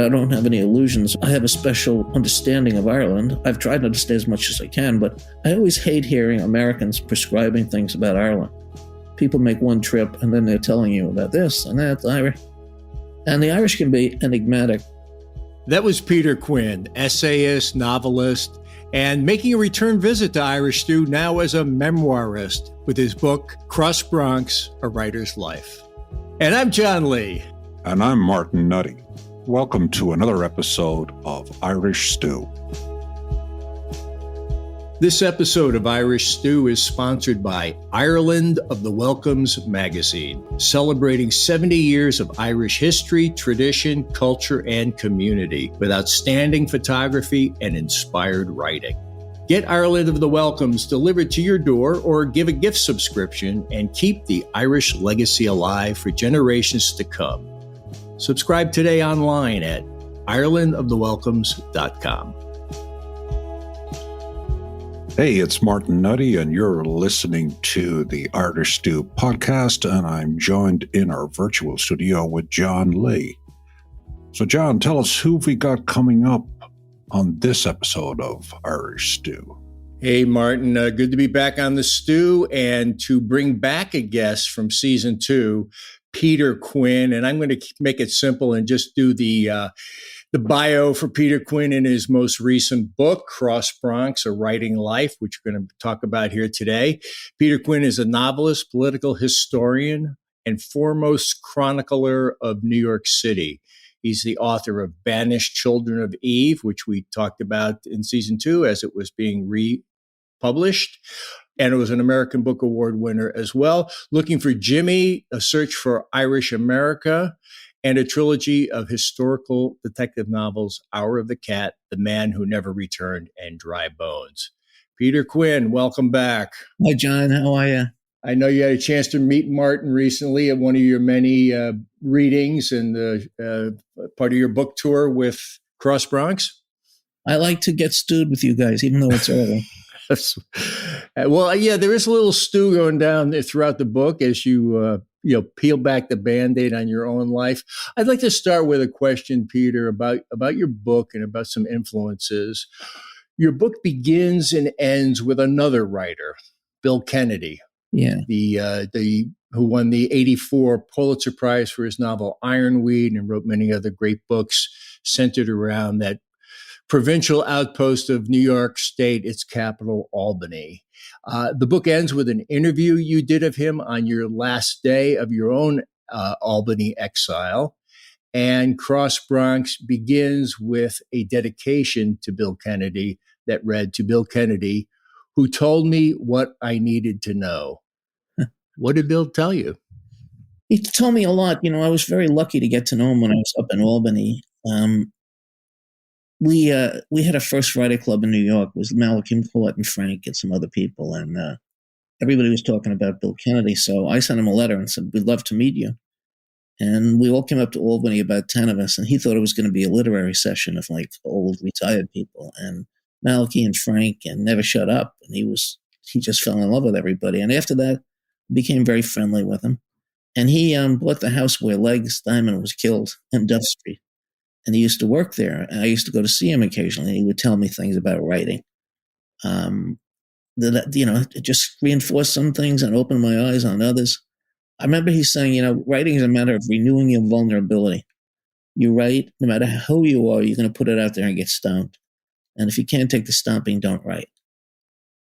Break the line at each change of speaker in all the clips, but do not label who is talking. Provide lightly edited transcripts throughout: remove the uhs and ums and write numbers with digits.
I don't have any illusions. I have a special understanding of Ireland. I've tried to understand as much as I can, but I always hate hearing Americans prescribing things about Ireland. People make one trip and then they're telling you about this and that. And the Irish can be enigmatic.
That was Peter Quinn, essayist, novelist, and making a return visit to Irish Stew now as a memoirist with his book, Cross Bronx, A Writer's Life. And I'm John Lee.
And I'm Martin Nutty. Welcome to another episode of Irish Stew.
This episode of Irish Stew is sponsored by Ireland of the Welcomes magazine, celebrating 70 years of Irish history, tradition, culture, and community with outstanding photography and inspired writing. Get Ireland of the Welcomes delivered to your door or give a gift subscription and keep the Irish legacy alive for generations to come. Subscribe today online at irelandofthewelcomes.com.
Hey, it's Martin Nutty, and you're listening to the Irish Stew podcast, and I'm joined in our virtual studio with John Lee. So, John, tell us who we got coming up on this episode of Irish Stew.
Hey, Martin, good to be back on the stew and to bring back a guest from season 2, Peter Quinn. And I'm going to make it simple and just do the bio for Peter Quinn in his most recent book, Cross Bronx, A Writing Life, which we're going to talk about here today. Peter Quinn is a novelist, political historian, and foremost chronicler of New York City. He's the author of Banished Children of Eve, which we talked about in season 2 as it was being republished. And it was an American Book Award winner as well. Looking for Jimmy, A Search for Irish America, and a trilogy of historical detective novels, Hour of the Cat, The Man Who Never Returned, and Dry Bones. Peter Quinn, welcome back.
Hi, John. How are you?
I know you had a chance to meet Martin recently at one of your many readings and part of your book tour with Cross Bronx.
I like to get stewed with you guys, even though it's early.
Well, yeah, there is a little stew going down there throughout the book as you peel back the Band-Aid on your own life. I'd like to start with a question, Peter, about your book and about some influences. Your book begins and ends with another writer, Bill Kennedy.
Yeah,
the who won the '84 Pulitzer Prize for his novel Ironweed and wrote many other great books centered around that provincial outpost of New York State, its capital, Albany. The book ends with an interview you did of him on your last day of your own Albany exile. And Cross Bronx begins with a dedication to Bill Kennedy that read, "To Bill Kennedy, who told me what I needed to know." What did Bill tell you?
He told me a lot. I was very lucky to get to know him when I was up in Albany. We had a first writer club in New York. It was Malcolm, Paulette, and Frank and some other people. And everybody was talking about Bill Kennedy. So I sent him a letter and said, "We'd love to meet you." And we all came up to Albany, about 10 of us. And he thought it was going to be a literary session of like old retired people. And Malky and Frank and never shut up. And he just fell in love with everybody. And after that, became very friendly with him. And he bought the house where Legs Diamond was killed in Duff Street. And he used to work there. And I used to go to see him occasionally. He would tell me things about writing. It just reinforced some things and opened my eyes on others. I remember he saying, writing is a matter of renewing your vulnerability. You write, no matter who you are, you're going to put it out there and get stomped. And if you can't take the stomping, don't write.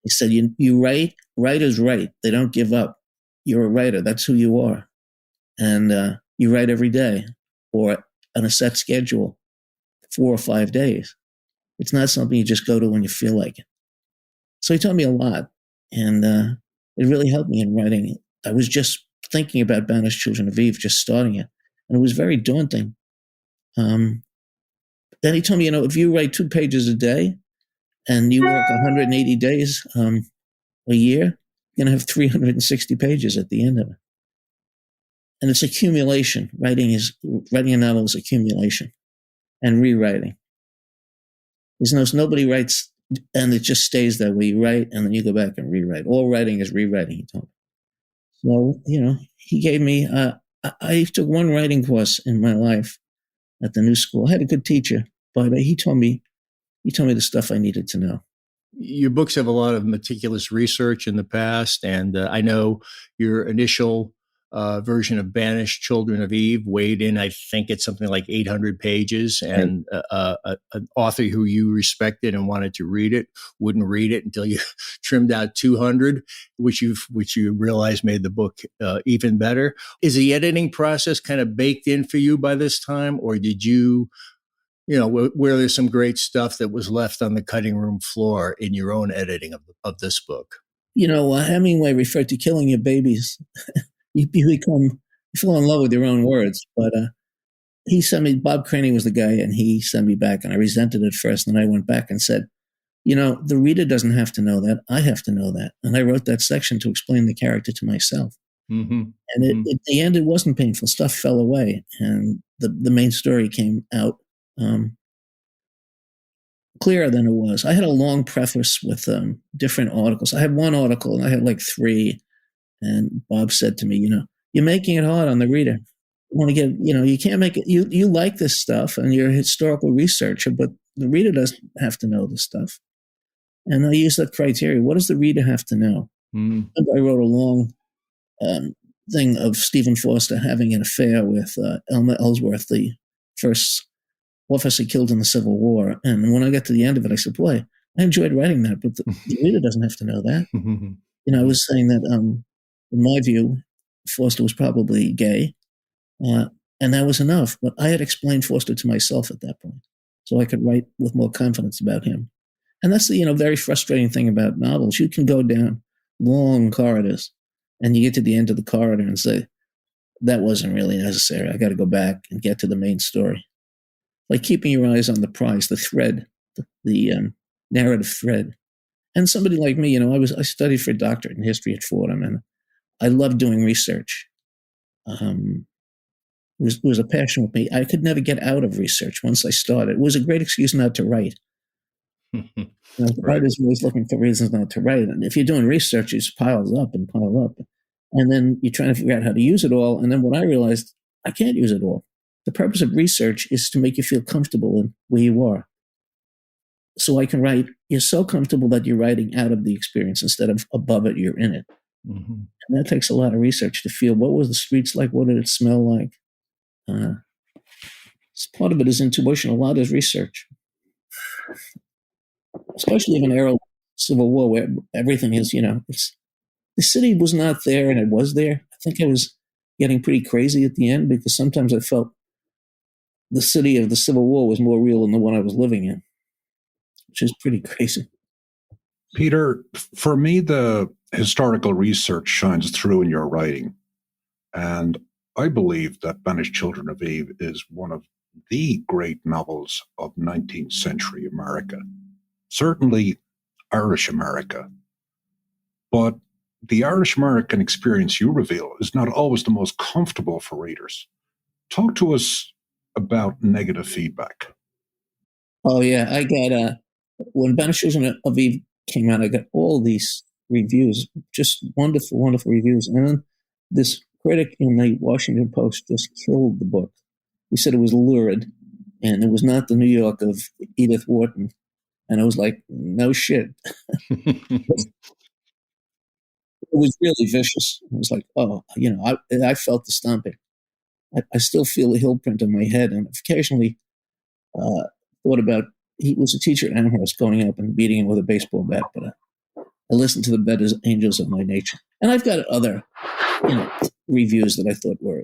He said, you write, writers write. They don't give up. You're a writer. That's who you are. And you write every day or on a set schedule, 4 or 5 days. It's not something you just go to when you feel like it. So he taught me a lot. And it really helped me in writing. I was just thinking about Banished Children of Eve, just starting it. And it was very daunting. Then he told me, if you write 2 pages a day and you work 180 days a year, you're going to have 360 pages at the end of it. And it's accumulation. Writing a novel is accumulation and rewriting. Nobody writes and it just stays that way. You write and then you go back and rewrite. All writing is rewriting, he told me. So, he gave me, I took one writing course in my life at the new school. I had a good teacher, but he told me the stuff I needed to know.
Your books have a lot of meticulous research in the past, and I know your initial version of Banished Children of Eve weighed in, I think it's something like 800 pages, and an author who you respected and wanted to read it wouldn't read it until you trimmed out 200, which you realized made the book even better. Is the editing process kind of baked in for you by this time, or did you where there's some great stuff that was left on the cutting room floor in your own editing of this book?
Hemingway referred to killing your babies. you fall in love with your own words. But he sent me, Bob Craney was the guy, and he sent me back, and I resented it first. And then I went back and said, the reader doesn't have to know that. I have to know that. And I wrote that section to explain the character to myself.
Mm-hmm.
And at the end, it wasn't painful. Stuff fell away, and the main story came out clearer than it was. I had a long preface with different articles. I had one article, and I had like 3. And Bob said to me, you're making it hard on the reader. You want to get, you can't make it. You like this stuff, and you're a historical researcher, but the reader doesn't have to know this stuff. And I use that criteria. What does the reader have to know?
Mm.
I wrote a long thing of Stephen Foster having an affair with Elmer Ellsworth, the first officer killed in the Civil War. And when I got to the end of it, I said, boy, I enjoyed writing that, but the reader doesn't have to know that. I was saying that, in my view, Foster was probably gay, and that was enough. But I had explained Foster to myself at that point, so I could write with more confidence about him. And that's the, very frustrating thing about novels. You can go down long corridors, and you get to the end of the corridor and say, that wasn't really necessary. I got to go back and get to the main story. Like keeping your eyes on the prize, the thread, the narrative thread. And somebody like me, I studied for a doctorate in history at Fordham, and I loved doing research. It was a passion with me. I could never get out of research once I started. It was a great excuse not to write. Writers are always looking for reasons not to write. And if you're doing research, it just piles up. And then you're trying to figure out how to use it all. And then when I realized I can't use it all. The purpose of research is to make you feel comfortable in where you are. So I can write, you're so comfortable that you're writing out of the experience instead of above it, you're in it.
Mm-hmm.
And that takes a lot of research to feel what was the streets like, what did it smell like. Part of it is intuition, a lot is research. Especially in an era like Civil War where everything is, the city was not there and it was there. I think I was getting pretty crazy at the end because sometimes I felt the city of the Civil War was more real than the one I was living in, which is pretty crazy.
Peter, for me, the historical research shines through in your writing. And I believe that Banished Children of Eve is one of the great novels of 19th century America. Certainly Irish America. But the Irish American experience you reveal is not always the most comfortable for readers. Talk to us about negative feedback.
Oh, yeah. I got, when Banished Children of Eve came out, I got all these reviews, just wonderful, wonderful reviews. And then this critic in the Washington Post just killed the book. He said it was lurid, and it was not the New York of Edith Wharton. And I was like, no shit. It was really vicious. It was like, I felt the stomping. I still feel the heel print on my head, and occasionally thought about, he was a teacher at Amherst, going up and beating him with a baseball bat, but I listened to the better angels of my nature. And I've got other, reviews that I thought were,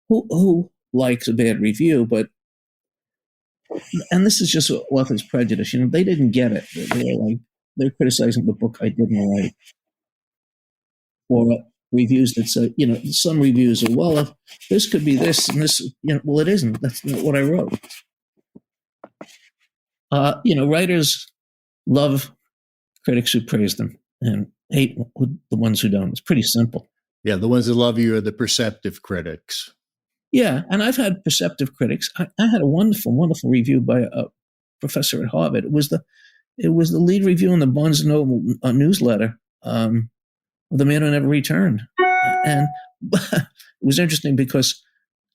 who likes a bad review, but, and this is just author's prejudice, they didn't get it. They're criticizing the book I didn't write. Or reviews that say, some reviews are, well, this could be this and this, well, it isn't. That's not what I wrote. Writers love critics who praise them and hate the ones who don't. It's pretty simple.
Yeah, the ones that love you are the perceptive critics.
Yeah, and I've had perceptive critics. I had a wonderful, wonderful review by a professor at Harvard. It was the lead review in the Barnes & Noble newsletter. The Man Who Never Returned. And it was interesting because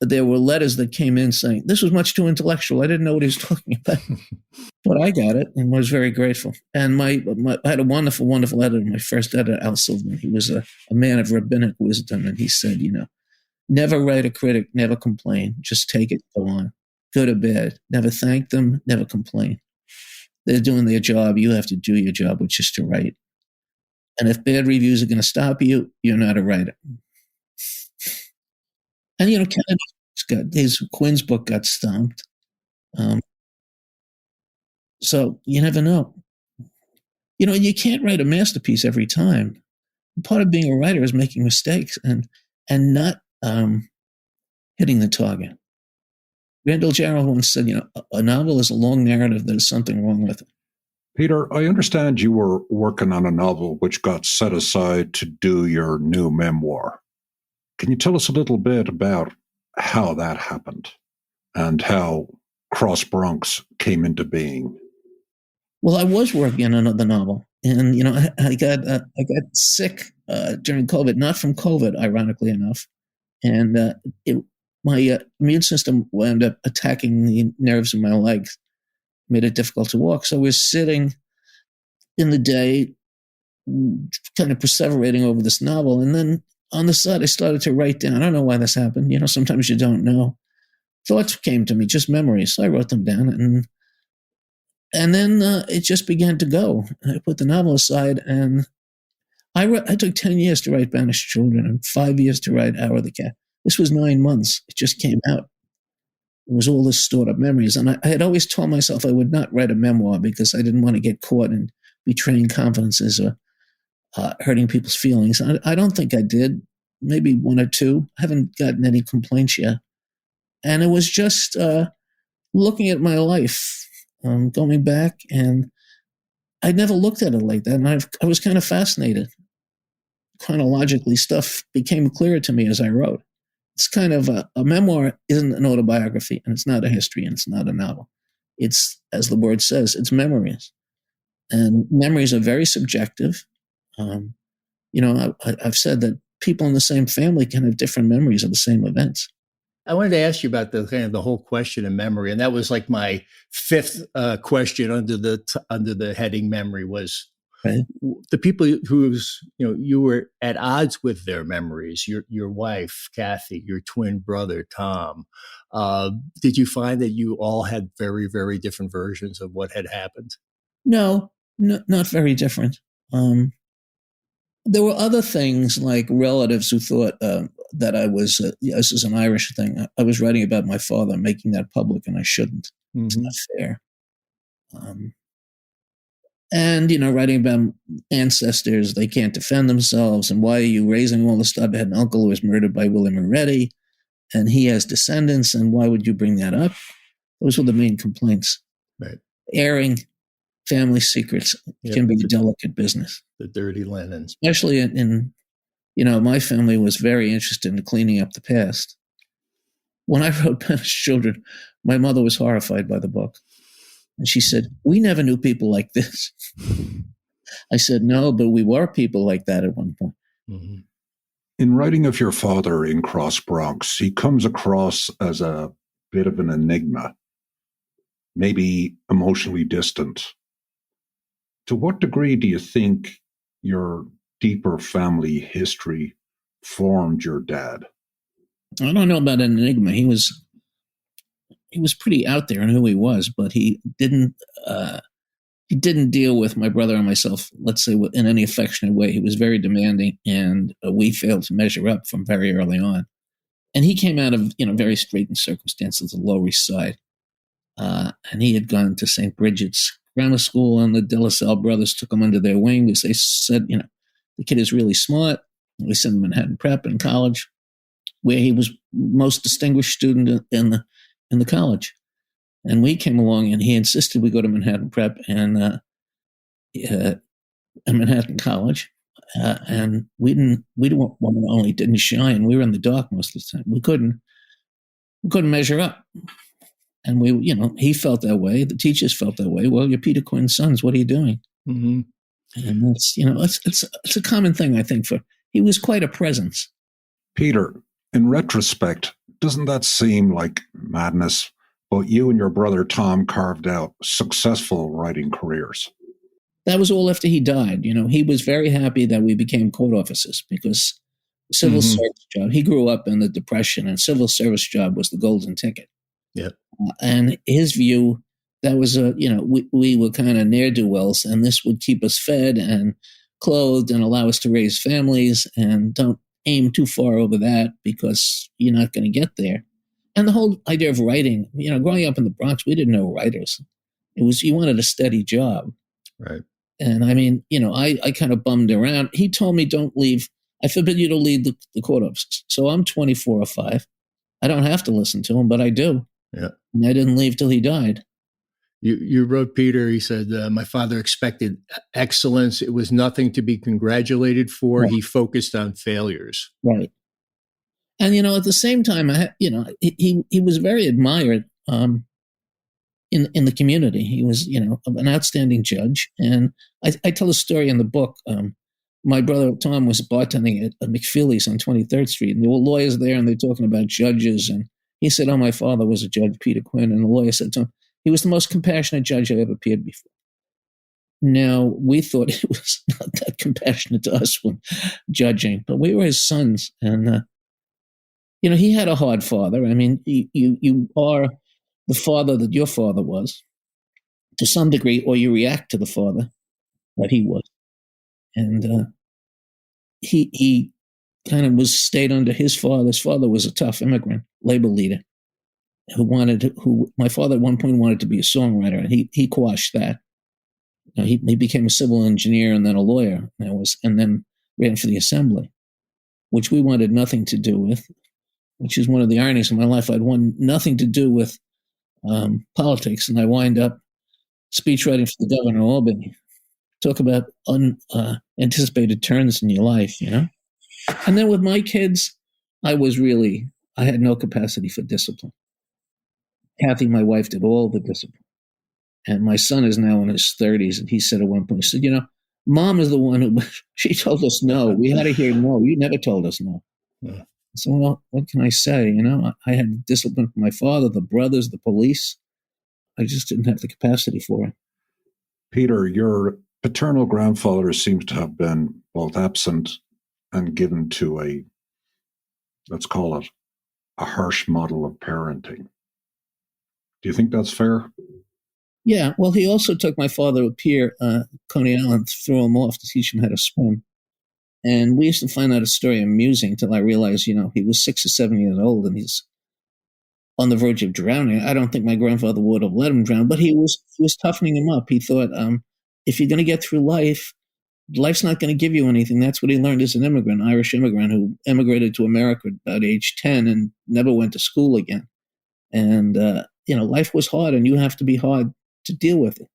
there were letters that came in saying, this was much too intellectual. I didn't know what he was talking about. But I got it and was very grateful. And I had a wonderful, wonderful editor, my first editor, Al Silverman. He was a man of rabbinic wisdom. And he said, never write a critic, never complain. Just take it, go on. Good or bad. Never thank them, never complain. They're doing their job. You have to do your job, which is to write. And if bad reviews are going to stop you, you're not a writer. And, Quinn's book got stomped. So you never know. You can't write a masterpiece every time. Part of being a writer is making mistakes and not hitting the target. Randall Jarrell once said, a novel is a long narrative. There's something wrong with it.
Peter, I understand you were working on a novel which got set aside to do your new memoir. Can you tell us a little bit about how that happened and how Cross Bronx came into being?
Well, I was working on another novel, and I got sick during COVID, not from COVID, ironically enough, and my immune system wound up attacking the nerves in my legs, made it difficult to walk. So I was sitting in the day, kind of perseverating over this novel, and then on the side I started to write down. I don't know why this happened. Sometimes you don't know. Thoughts came to me, just memories. So I wrote them down, and then it just began to go. I put the novel aside, and I took 10 years to write Banished Children and 5 years to write Hour of the Cat. This was 9 months. It just came out. It was all this stored up memories. And I had always told myself I would not write a memoir because I didn't want to get caught in betraying confidences or hurting people's feelings. I don't think I did. Maybe one or two. I haven't gotten any complaints yet. And it was just looking at my life, going back, and I'd never looked at it like that. And I was kind of fascinated. Chronologically, stuff became clearer to me as I wrote. It's kind of a memoir isn't an autobiography, and it's not a history, and it's not a novel. It's, as the word says, it's memories. And memories are very subjective. I've said that people in the same family can have different memories of the same events.
I wanted to ask you about the whole question of memory, and that was like my fifth question under the heading memory was
right.
The people you were at odds with their memories. Your wife Kathy, your twin brother Tom. Did you find that you all had very, very different versions of what had happened?
No, not very different. There were other things like relatives who thought that I was, this is an Irish thing. I was writing about my father, making that public, and I shouldn't. Mm-hmm. It's not fair. And, writing about ancestors, they can't defend themselves. And why are you raising all this stuff? I had an uncle who was murdered by William Moretti, and he has descendants. And why would you bring that up? Those were the main complaints.
Right.
Airing family secrets can be a delicate business.
The dirty linen.
Especially in my family was very interested in cleaning up the past. When I wrote Banished Children, my mother was horrified by the book. And she said, we never knew people like this. I said, no, but we were people like that at one point.
Mm-hmm.
In writing of your father in Cross Bronx, he comes across as a bit of an enigma, maybe emotionally distant. To what degree do you think your deeper family history formed your dad?
I don't know about an enigma. He was pretty out there in who he was, but he didn't deal with my brother and myself, let's say, in any affectionate way. He was very demanding, and we failed to measure up from very early on. And he came out of very straitened circumstances, the Lower East Side, and he had gone to St. Bridget's Grammar School, and the De La Salle brothers took him under their wing because they said, the kid is really smart. We sent him to Manhattan Prep in college, where he was most distinguished student in the college. And we came along, and he insisted we go to Manhattan Prep and Manhattan College. And we didn't shine. We were in the dark most of the time. We couldn't measure up. And he felt that way. The teachers felt that way. Well, you're Peter Quinn's sons. What are you doing?
Mm-hmm.
And that's, it's a common thing, I think, he was quite a presence.
Peter, in retrospect, doesn't that seem like madness? But you and your brother Tom carved out successful writing careers.
That was all after he died. He was very happy that we became court officers because civil service job. He grew up in the Depression, and civil service job was the golden ticket.
Yeah.
And his view, that was we were kind of ne'er-do-wells, and this would keep us fed and clothed and allow us to raise families, and don't aim too far over that because you're not going to get there. And the whole idea of writing, growing up in the Bronx, we didn't know writers. It was, you wanted a steady job.
Right.
And I mean, I kind of bummed around. He told me, don't leave. I forbid you to lead the court offices. So I'm 24 or 5. I don't have to listen to him, but I do.
Yeah.
And I didn't leave till he died.
You wrote, Peter, he said, my father expected excellence. It was nothing to be congratulated for. Right. He focused on failures.
Right. And, at the same time, he was very admired in the community. He was, an outstanding judge. And I tell a story in the book. My brother Tom was bartending at McFeely's on 23rd Street, and there were lawyers there, and they're talking about judges. And he said, "Oh, my father was a judge, Peter Quinn." And the lawyer said to him, "He was the most compassionate judge I ever appeared before." Now, we thought he was not that compassionate to us when judging, but we were his sons. And, he had a hard father. I mean, you are the father that your father was to some degree, or you react to the father that he was. And he kind of stayed under his father. His father was a tough immigrant, labor leader, who my father at one point wanted to be a songwriter, and he quashed that. He became a civil engineer and then a lawyer, and then ran for the assembly, which we wanted nothing to do with, which is one of the ironies of my life. I'd wanted nothing to do with politics, and I wind up speechwriting for the governor of Albany. Talk about unanticipated turns in your life, And then with my kids, I had no capacity for discipline. Kathy, my wife, did all the discipline. And my son is now in his 30s, and he said at one point, he said, Mom is the one who, she told us no. We had to hear no. You never told us no. Yeah. So, well, what can I say? I had discipline from my father, the brothers, the police. I just didn't have the capacity for it.
Peter, your paternal grandfather seems to have been both absent and given to let's call it, a harsh model of parenting. Do you think that's fair?
Yeah, well, he also took my father to pier, Coney Island, threw him off to teach him how to swim. And we used to find that a story amusing until I realized, he was 6 or 7 years old and he's on the verge of drowning. I don't think my grandfather would have let him drown, but he was toughening him up. He thought, if you're going to get through life, life's not going to give you anything. That's what he learned as an immigrant, Irish immigrant who emigrated to America about age 10 and never went to school again. And, life was hard, and you have to be hard to deal with it.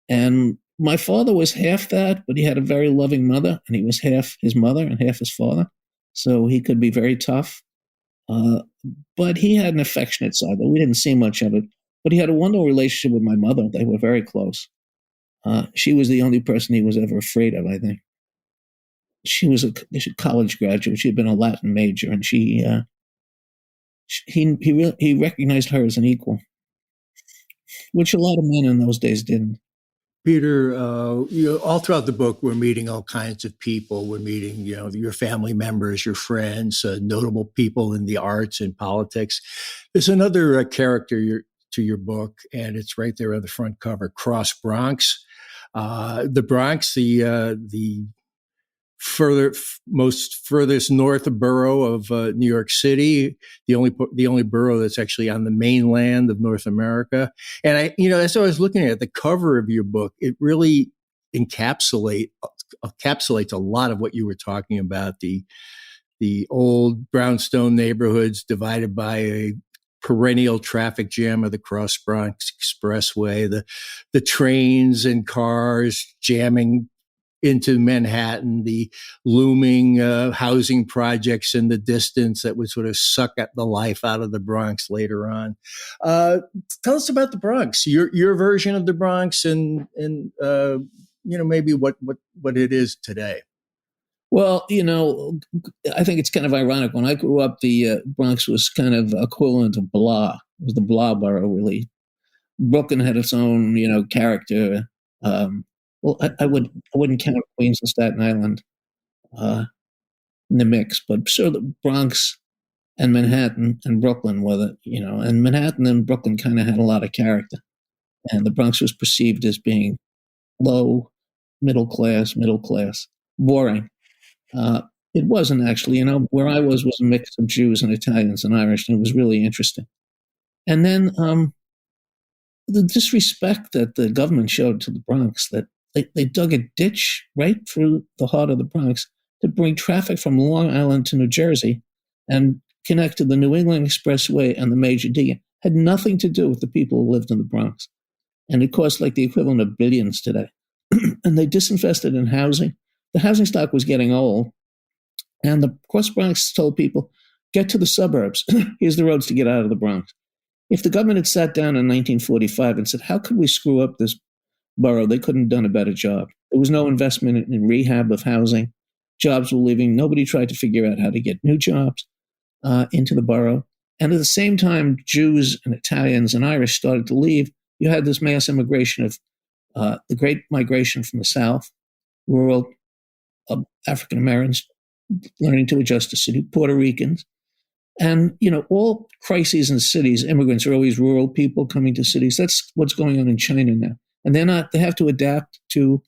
And my father was half that, but he had a very loving mother, and he was half his mother and half his father. So he could be very tough. But he had an affectionate side, but we didn't see much of it. But he had a wonderful relationship with my mother. They were very close. She was the only person he was ever afraid of, I think. She was a college graduate. She had been a Latin major, and he recognized her as an equal, which a lot of men in those days didn't.
Peter, all throughout the book, we're meeting all kinds of people. We're meeting, your family members, your friends, notable people in the arts and politics. There's another character to your book, and it's right there on the front cover, Cross Bronx. The Bronx, the furthest north borough of New York City, the only borough that's actually on the mainland of North America. And as I was looking at the cover of your book, it really encapsulates a lot of what you were talking about. The old brownstone neighborhoods divided by a perennial traffic jam of the Cross Bronx Expressway, the trains and cars jamming into Manhattan, the looming housing projects in the distance that would sort of suck at the life out of the Bronx later on. Tell us about the Bronx, your version of the Bronx, and maybe what it is today.
Well, I think it's kind of ironic. When I grew up, the Bronx was kind of equivalent to blah. It was the blah borough, really. Brooklyn had its own, character. Well, I wouldn't count Queens and Staten Island in the mix, but sure, the Bronx and Manhattan and Brooklyn were and Manhattan and Brooklyn kind of had a lot of character, and the Bronx was perceived as being low, middle class, boring. It wasn't actually, where I was a mix of Jews and Italians and Irish, and it was really interesting. And then the disrespect that the government showed to the Bronx, that they dug a ditch right through the heart of the Bronx to bring traffic from Long Island to New Jersey and connect to the New England Expressway and the Major D, had nothing to do with the people who lived in the Bronx. And it cost like the equivalent of billions today. And they disinvested in housing. The housing stock was getting old. And the Cross Bronx told people, get to the suburbs. Here's the roads to get out of the Bronx. If the government had sat down in 1945 and said, how could we screw up this borough? They couldn't have done a better job. There was no investment in rehab of housing. Jobs were leaving. Nobody tried to figure out how to get new jobs into the borough. And at the same time, Jews and Italians and Irish started to leave. You had this mass immigration of the Great Migration from the South, rural African Americans learning to adjust to city, Puerto Ricans. And, all crises in cities, immigrants are always rural people coming to cities. That's what's going on in China now. And they have to adapt to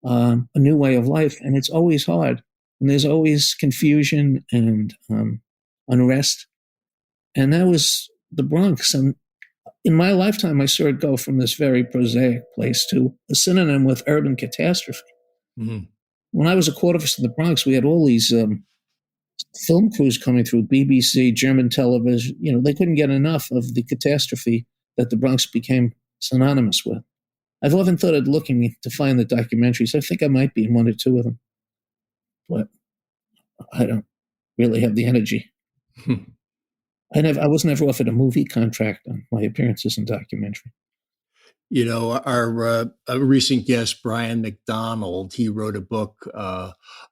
a new way of life. And it's always hard. And there's always confusion and unrest. And that was the Bronx. And in my lifetime, I saw it go from this very prosaic place to a synonym with urban catastrophe. Mm-hmm. When I was a court officer in the Bronx, we had all these film crews coming through, BBC, German television. They couldn't get enough of the catastrophe that the Bronx became synonymous with. I've often thought of looking to find the documentaries. I think I might be in one or two of them, but I don't really have the energy. I was never offered a movie contract on my appearances in documentary.
Our recent guest, Brian McDonald, he wrote a book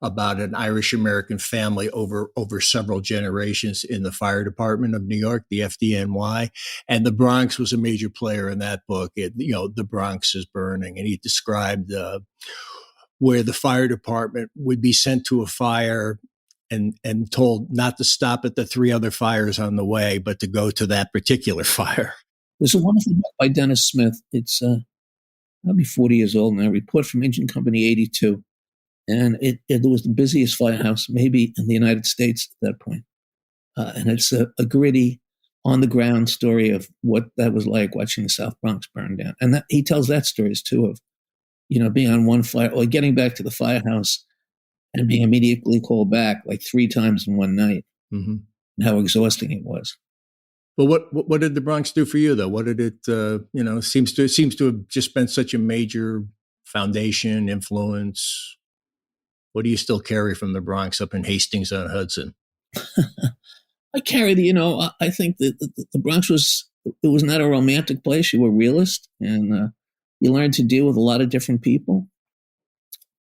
about an Irish-American family over several generations in the fire department of New York, the FDNY, and the Bronx was a major player in that book. The Bronx is burning, and he described where the fire department would be sent to a fire and told not to stop at the 3 other fires on the way, but to go to that particular fire.
There's a wonderful book by Dennis Smith. It's I'll be 40 years old now. Report from Engine Company 82. And it was the busiest firehouse maybe in the United States at that point. And it's a gritty, on-the-ground story of what that was like watching the South Bronx burn down. And he tells that stories, too, of, being on one fire, or getting back to the firehouse and being immediately called back like 3 times in one night, and how exhausting it was.
Well, what did the Bronx do for you, though? What did it, seems to have just been such a major foundation, influence. What do you still carry from the Bronx up in Hastings-on-Hudson?
I carry I think that the Bronx was not a romantic place. You were a realist, and you learned to deal with a lot of different people.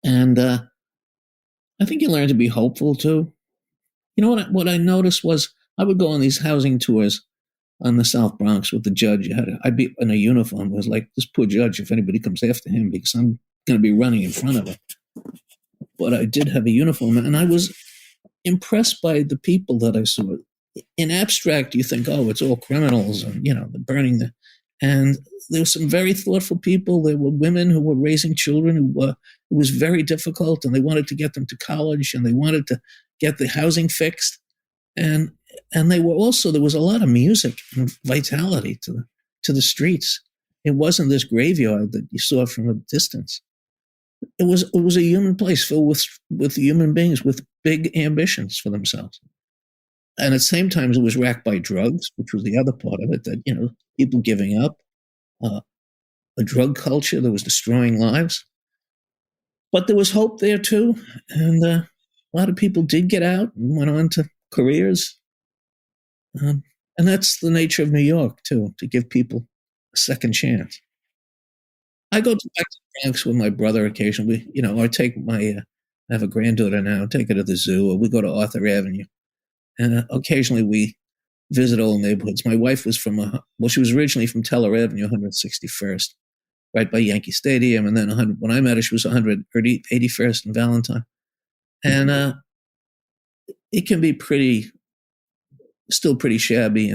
And I think you learned to be hopeful, too. What I noticed was I would go on these housing tours on the South Bronx with the judge. I'd be in a uniform. It was like, this poor judge, if anybody comes after him, because I'm going to be running in front of him. But I did have a uniform, and I was impressed by the people that I saw. In abstract, you think, oh, it's all criminals, and, they're burning the... And there were some very thoughtful people. There were women who were raising children it was very difficult, and they wanted to get them to college, and they wanted to get the housing fixed. And there was a lot of music and vitality to the streets. It wasn't this graveyard that you saw from a distance. It was a human place filled with human beings with big ambitions for themselves. And at the same time, it was racked by drugs, which was the other part of it, that, people giving up, a drug culture that was destroying lives. But there was hope there too. And a lot of people did get out and went on to careers. And that's the nature of New York, too, to give people a second chance. I go back to the Bronx with my brother occasionally, or take my I have a granddaughter now. Take her to the zoo, or we go to Arthur Avenue. And occasionally we visit old neighborhoods. My wife was she was originally from Teller Avenue, 161st, right by Yankee Stadium. And then when I met her, she was 181st and Valentine. And it can be still pretty shabby.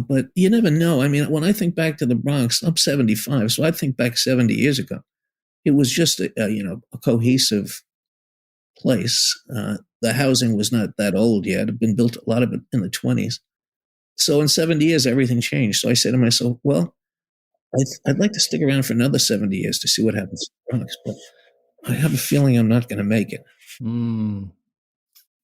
But you never know. I mean, when I think back to the Bronx, I'm 75, so I think back 70 years ago. It was just a cohesive place. The housing was not that old yet. It had been built, a lot of it in the 20s. So in 70 years, everything changed. So I said to myself, well, I'd like to stick around for another 70 years to see what happens in the Bronx, but I have a feeling I'm not going to make it.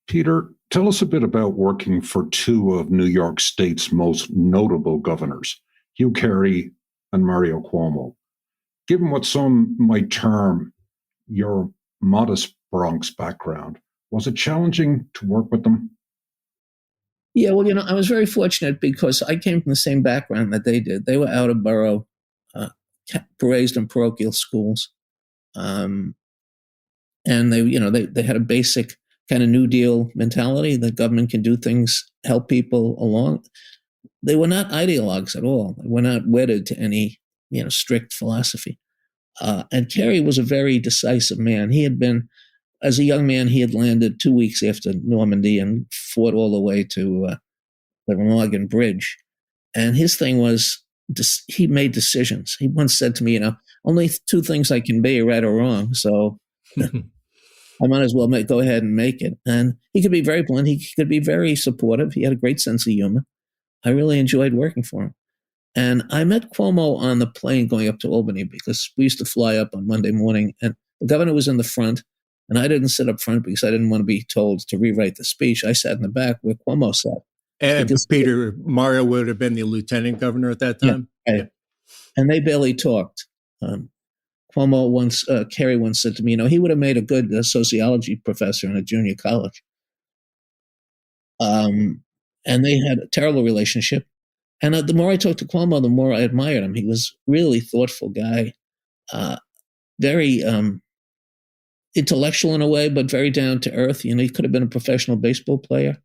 Peter, tell us a bit about working for two of New York State's most notable governors, Hugh Carey and Mario Cuomo. Given what some might term your modest Bronx background, was it challenging to work with them?
Yeah, well, I was very fortunate because I came from the same background that they did. They were out of borough, raised in parochial schools. And they had a basic kind of New Deal mentality that government can do things, help people along. They were not ideologues at all. They were not wedded to any, strict philosophy. And Carey was a very decisive man. He had been, as a young man, he had landed 2 weeks after Normandy and fought all the way to the Remagen Bridge. And his thing was, he made decisions. He once said to me, only two things I can be, right or wrong. So I might as well go ahead and make it. And he could be very blunt. He could be very supportive. He had a great sense of humor. I really enjoyed working for him. And I met Cuomo on the plane going up to Albany because we used to fly up on Monday morning, and the governor was in the front, and I didn't sit up front because I didn't want to be told to rewrite the speech. I sat in the back where Cuomo sat.
And Mario would have been the lieutenant governor at that time?
Yeah. And they barely talked. Carey once said to me, he would have made a good sociology professor in a junior college. And they had a terrible relationship. And the more I talked to Cuomo, the more I admired him. He was really thoughtful guy, very intellectual in a way, but very down to earth. He could have been a professional baseball player.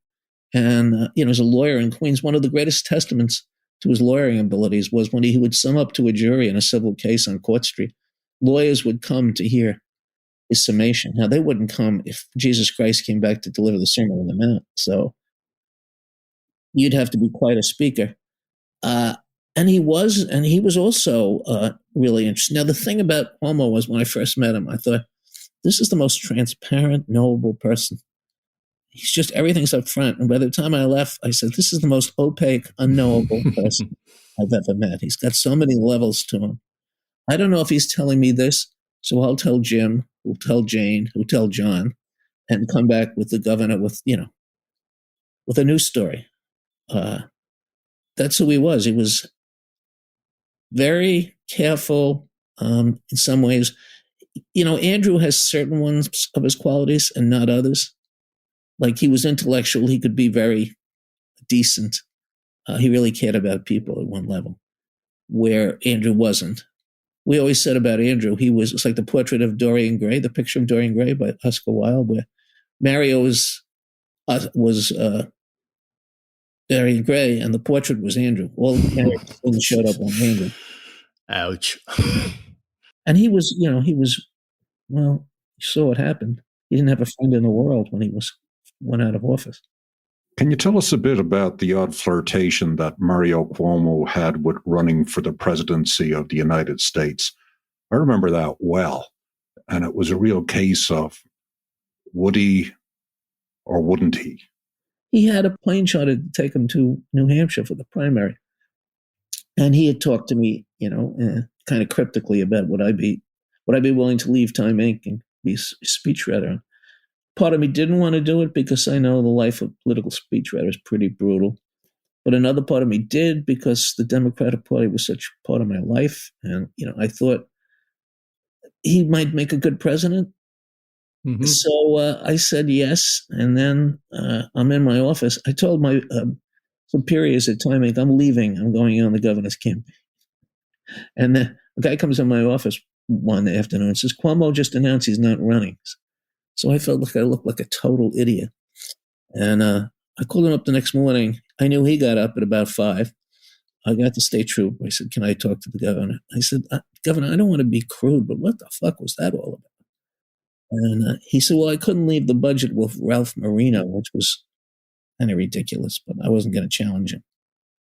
And, as a lawyer in Queens, one of the greatest testaments to his lawyering abilities was when he would sum up to a jury in a civil case on Court Street. Lawyers would come to hear his summation. Now, they wouldn't come if Jesus Christ came back to deliver the Sermon on the Mount. So you'd have to be quite a speaker. And he was also really interesting. Now, the thing about Cuomo was when I first met him, I thought, this is the most transparent, knowable person. He's just, everything's up front. And by the time I left, I said, this is the most opaque, unknowable person I've ever met. He's got so many levels to him. I don't know if he's telling me this, so I'll tell Jim, who'll tell Jane, who'll tell John, and come back with the governor with a news story. That's who he was. He was very careful in some ways. Andrew has certain ones of his qualities and not others. Like, he was intellectual. He could be very decent. He really cared about people at one level, where Andrew wasn't. We always said about Andrew, it's like the portrait of Dorian Gray, the picture of Dorian Gray by Oscar Wilde, where Mario was Dorian Gray, and the portrait was Andrew. All the characters showed up on Andrew.
Ouch.
And he was, you saw what happened. He didn't have a friend in the world when he went out of office.
Can you tell us a bit about the odd flirtation that Mario Cuomo had with running for the presidency of the United States? I remember that well. And it was a real case of would he or wouldn't he?
He had a plane charter to take him to New Hampshire for the primary. And he had talked to me, kind of cryptically about would I be willing to leave Time Inc. and be a speechwriter. Part of me didn't want to do it because I know the life of political speechwriter is pretty brutal. But another part of me did because the Democratic Party was such part of my life. And, I thought he might make a good president. Mm-hmm. So I said yes. And then I'm in my office. I told my superiors at Time Inc., I'm leaving. I'm going on the governor's campaign. And then a guy comes in my office one afternoon and says, Cuomo just announced he's not running. So I felt like I looked like a total idiot. And I called him up the next morning. I knew he got up at about 5. I got the state trooper. I said, can I talk to the governor? I said, Governor, I don't want to be crude, but what the fuck was that all about? And he said, well, I couldn't leave the budget with Ralph Marino, which was kind of ridiculous, but I wasn't going to challenge him.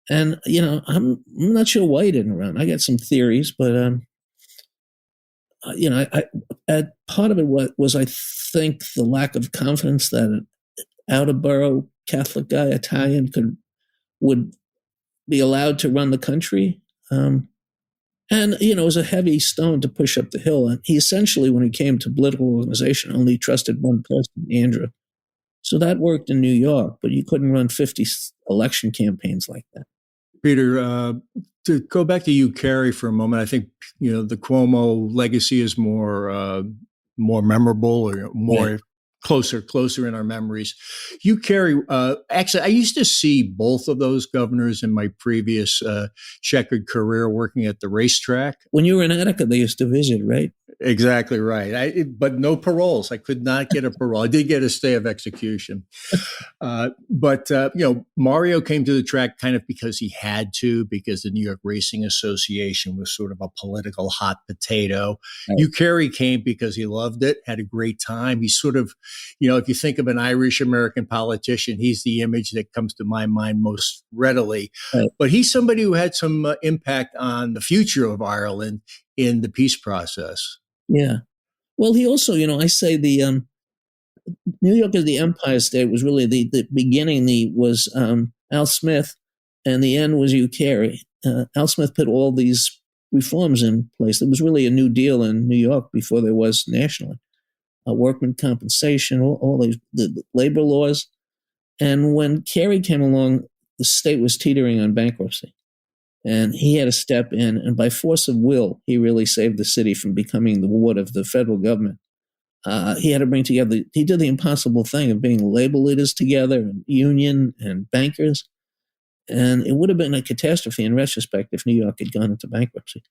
And, I'm not sure why he didn't run. I got some theories, but, part of it was, I think, the lack of confidence that an out-of-borough Catholic guy, Italian, would be allowed to run the country. And, it was a heavy stone to push up the hill. And he essentially, when he came to political organization, only trusted one person, Andrew. So that worked in New York, but you couldn't run 50 election campaigns like that.
Peter, to go back to you, Carrie, for a moment, I think, the Cuomo legacy is more memorable or more closer in our memories. You, Carrie, actually, I used to see both of those governors in my previous checkered career working at the racetrack.
When you were in Attica, they used to visit, right?
Exactly right. But no paroles. I could not get a parole. I did get a stay of execution. But Mario came to the track kind of because he had to, because the New York Racing Association was sort of a political hot potato. Right. You, Carrie, came because he loved it, had a great time. He's sort of, if you think of an Irish-American politician, he's the image that comes to my mind most readily. Right. But he's somebody who had some impact on the future of Ireland in the peace process.
Yeah. Well, he also, I say the New York as the Empire State was really the beginning. Was Al Smith, and the end was Hugh Carey. Al Smith put all these reforms in place. There was really a New Deal in New York before there was nationally. Workman compensation, all these the labor laws. And when Carey came along, the state was teetering on bankruptcy. And he had to step in, and by force of will, he really saved the city from becoming the ward of the federal government. He had to bring together, he did the impossible thing of bringing labor leaders together, and union and bankers. And it would have been a catastrophe in retrospect if New York had gone into bankruptcy.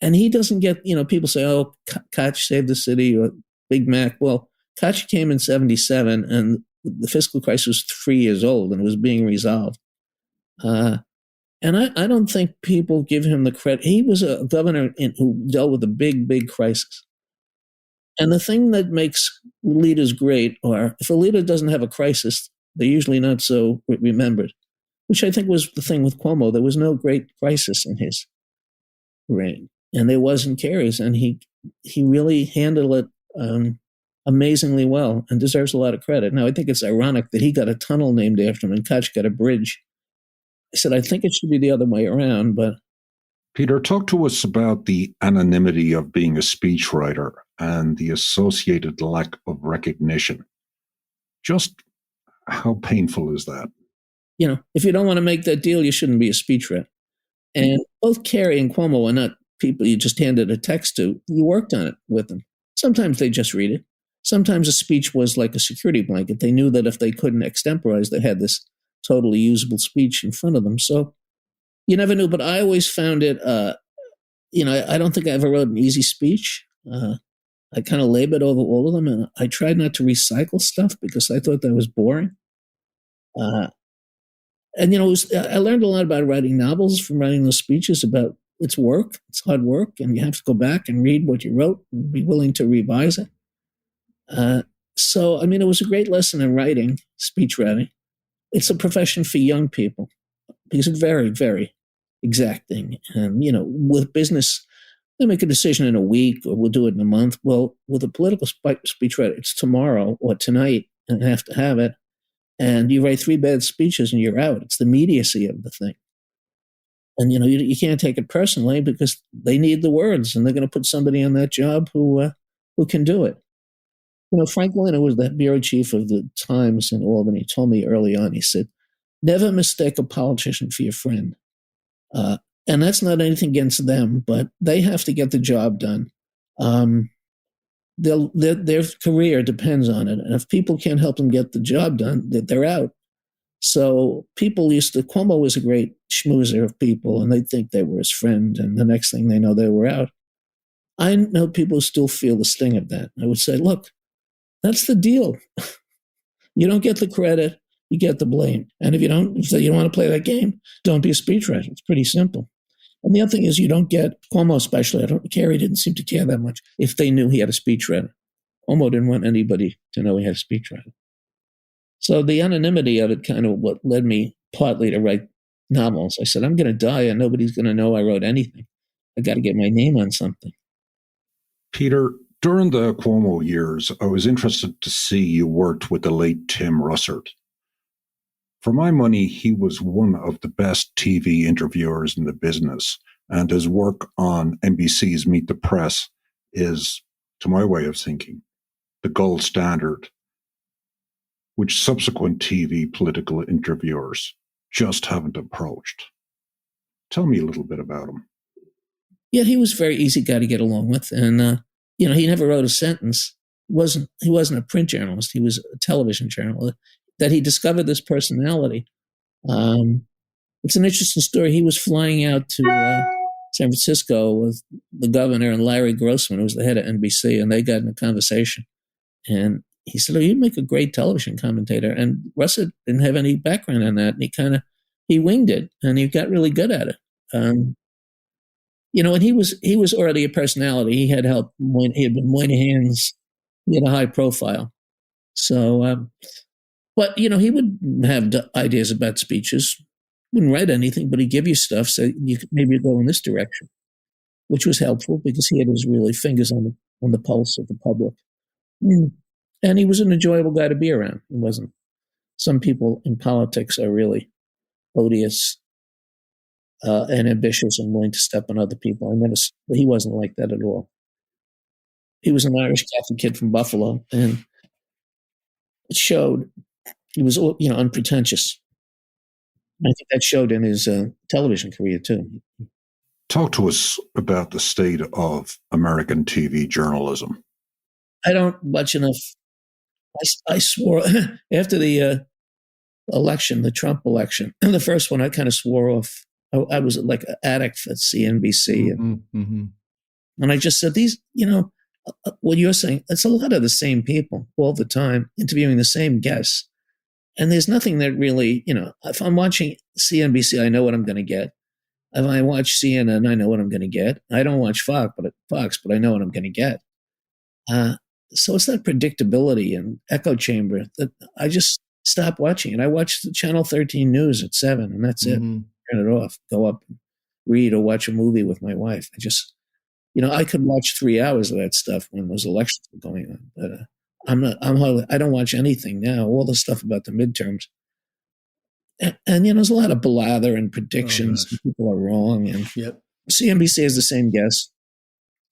And he doesn't get, people say, oh, Koch saved the city, or Big Mac. Well, Koch came in 1977, and the fiscal crisis was 3 years old, and it was being resolved. And I don't think people give him the credit. He was a governor who dealt with a big, big crisis. And the thing that makes leaders great, or if a leader doesn't have a crisis, they're usually not so remembered, which I think was the thing with Cuomo. There was no great crisis in his reign, and there was in Carey's, and he really handled it amazingly well and deserves a lot of credit. Now, I think it's ironic that he got a tunnel named after him and Koch got a bridge. I said, I think it should be the other way around, but...
Peter, talk to us about the anonymity of being a speechwriter and the associated lack of recognition. Just how painful is that?
If you don't want to make that deal, you shouldn't be a speechwriter. And both Carey and Cuomo are not people you just handed a text to. You worked on it with them. Sometimes they just read it. Sometimes a speech was like a security blanket. They knew that if they couldn't extemporize, they had this totally usable speech in front of them. So you never knew, but I always found it, I don't think I ever wrote an easy speech. I kind of labored over all of them, and I tried not to recycle stuff because I thought that was boring. I learned a lot about writing novels from writing those speeches about it's work, it's hard work, and you have to go back and read what you wrote and be willing to revise it. It was a great lesson in writing, speech writing. It's a profession for young people because it's very, very exacting. And, with business, they make a decision in a week or we'll do it in a month. Well, with a political speechwriter, it's tomorrow or tonight and have to have it. And you write 3 bad speeches and you're out. It's the immediacy of the thing. And, you can't take it personally because they need the words and they're going to put somebody on that job who can do it. Frank Lynn, who was the bureau chief of the Times in Albany, told me early on, he said, never mistake a politician for your friend. And that's not anything against them, but they have to get the job done. Their career depends on it. And if people can't help them get the job done, they're out. So Cuomo was a great schmoozer of people, and they'd think they were his friend, and the next thing they know, they were out. I know people who still feel the sting of that. I would say, look, That's the deal. You don't get the credit, you get the blame. And if you don't want to play that game, don't be a speechwriter. It's pretty simple. And the other thing is you don't get, Cuomo especially, Kerry didn't seem to care that much if they knew he had a speechwriter. Cuomo didn't want anybody to know he had a speechwriter. So the anonymity of it kind of what led me partly to write novels. I said, I'm going to die and nobody's going to know I wrote anything. I got to get my name on something.
Peter, during the Cuomo years, I was interested to see you worked with the late Tim Russert. For my money, he was one of the best TV interviewers in the business, and his work on NBC's Meet the Press is, to my way of thinking, the gold standard, which subsequent TV political interviewers just haven't approached. Tell me a little bit about him.
Yeah, he was a very easy guy to get along with, and he never wrote a sentence. He wasn't a print journalist; he was a television journalist. That he discovered this personality. It's an interesting story. He was flying out to San Francisco with the governor and Larry Grossman, who was the head of NBC, and they got in a conversation. And he said, "Oh, you'd make a great television commentator." And Russert didn't have any background in that, and he winged it, and he got really good at it. And he was already a personality. He had helped. He had been Moynihan's. He had a high profile. So, but he would have ideas about speeches. Wouldn't write anything, but he'd give you stuff. So you could maybe go in this direction, which was helpful because he had his really fingers on the pulse of the public. And he was an enjoyable guy to be around. He wasn't. Some people in politics are really odious and ambitious and willing to step on other people. He wasn't like that at all. He was an Irish Catholic kid from Buffalo, and it showed. He was, unpretentious. I think that showed in his television career too.
Talk to us about the state of American TV journalism.
I don't watch enough. I swore after the election, the Trump election, the first one, I kind of swore off. I was like an addict at CNBC. And I just said, these, what you're saying, it's a lot of the same people all the time interviewing the same guests. And there's nothing that really, if I'm watching CNBC, I know what I'm going to get. If I watch CNN, I know what I'm going to get. I don't watch Fox, but I know what I'm going to get. So it's that predictability and echo chamber that I just stopped watching it. I watch the Channel 13 news at 7, and that's it. Turn it off. Go up, and read or watch a movie with my wife. I just, I could watch 3 hours of that stuff when those elections were going on, but I don't watch anything now. All the stuff about the midterms. And there's a lot of blather and predictions. And people are wrong. And CNBC has the same guess.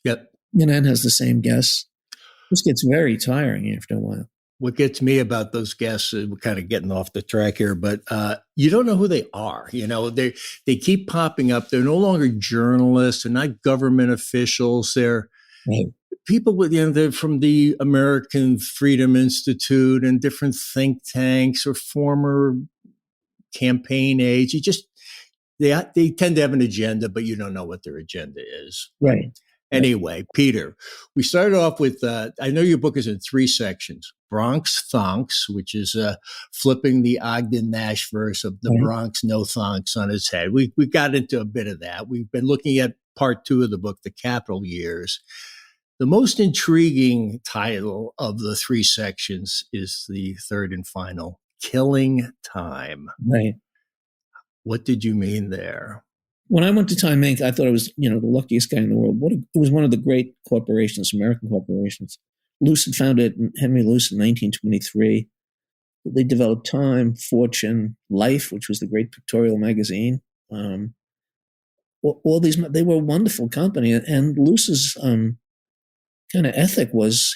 CNN has the same guess. This gets very tiring after a while.
What gets me about those guests, we're kind of getting off the track here, but you don't know who they are. They keep popping up. They're no longer journalists. They're not government officials. They're people with, they're from the American Freedom Institute and different think tanks or former campaign aides. They tend to have an agenda, but you don't know what their agenda is.
Right.
Anyway, Peter, we started off with, I know your book is in 3 sections. Bronx Thonks, which is flipping the Ogden Nash verse of the Bronx no thonks on its head. We got into a bit of that. We've been looking at part 2 of the book, The Capital Years. The most intriguing title of the 3 sections is the third and final, Killing Time.
Right.
What did you mean there?
When I went to Time Inc., I thought I was, the luckiest guy in the world. It was one of the great corporations, American corporations. Lucid founded Henry Luce in 1923. They developed Time, Fortune, Life, which was the great pictorial magazine. All these, they were a wonderful company. And Luce's kind of ethic was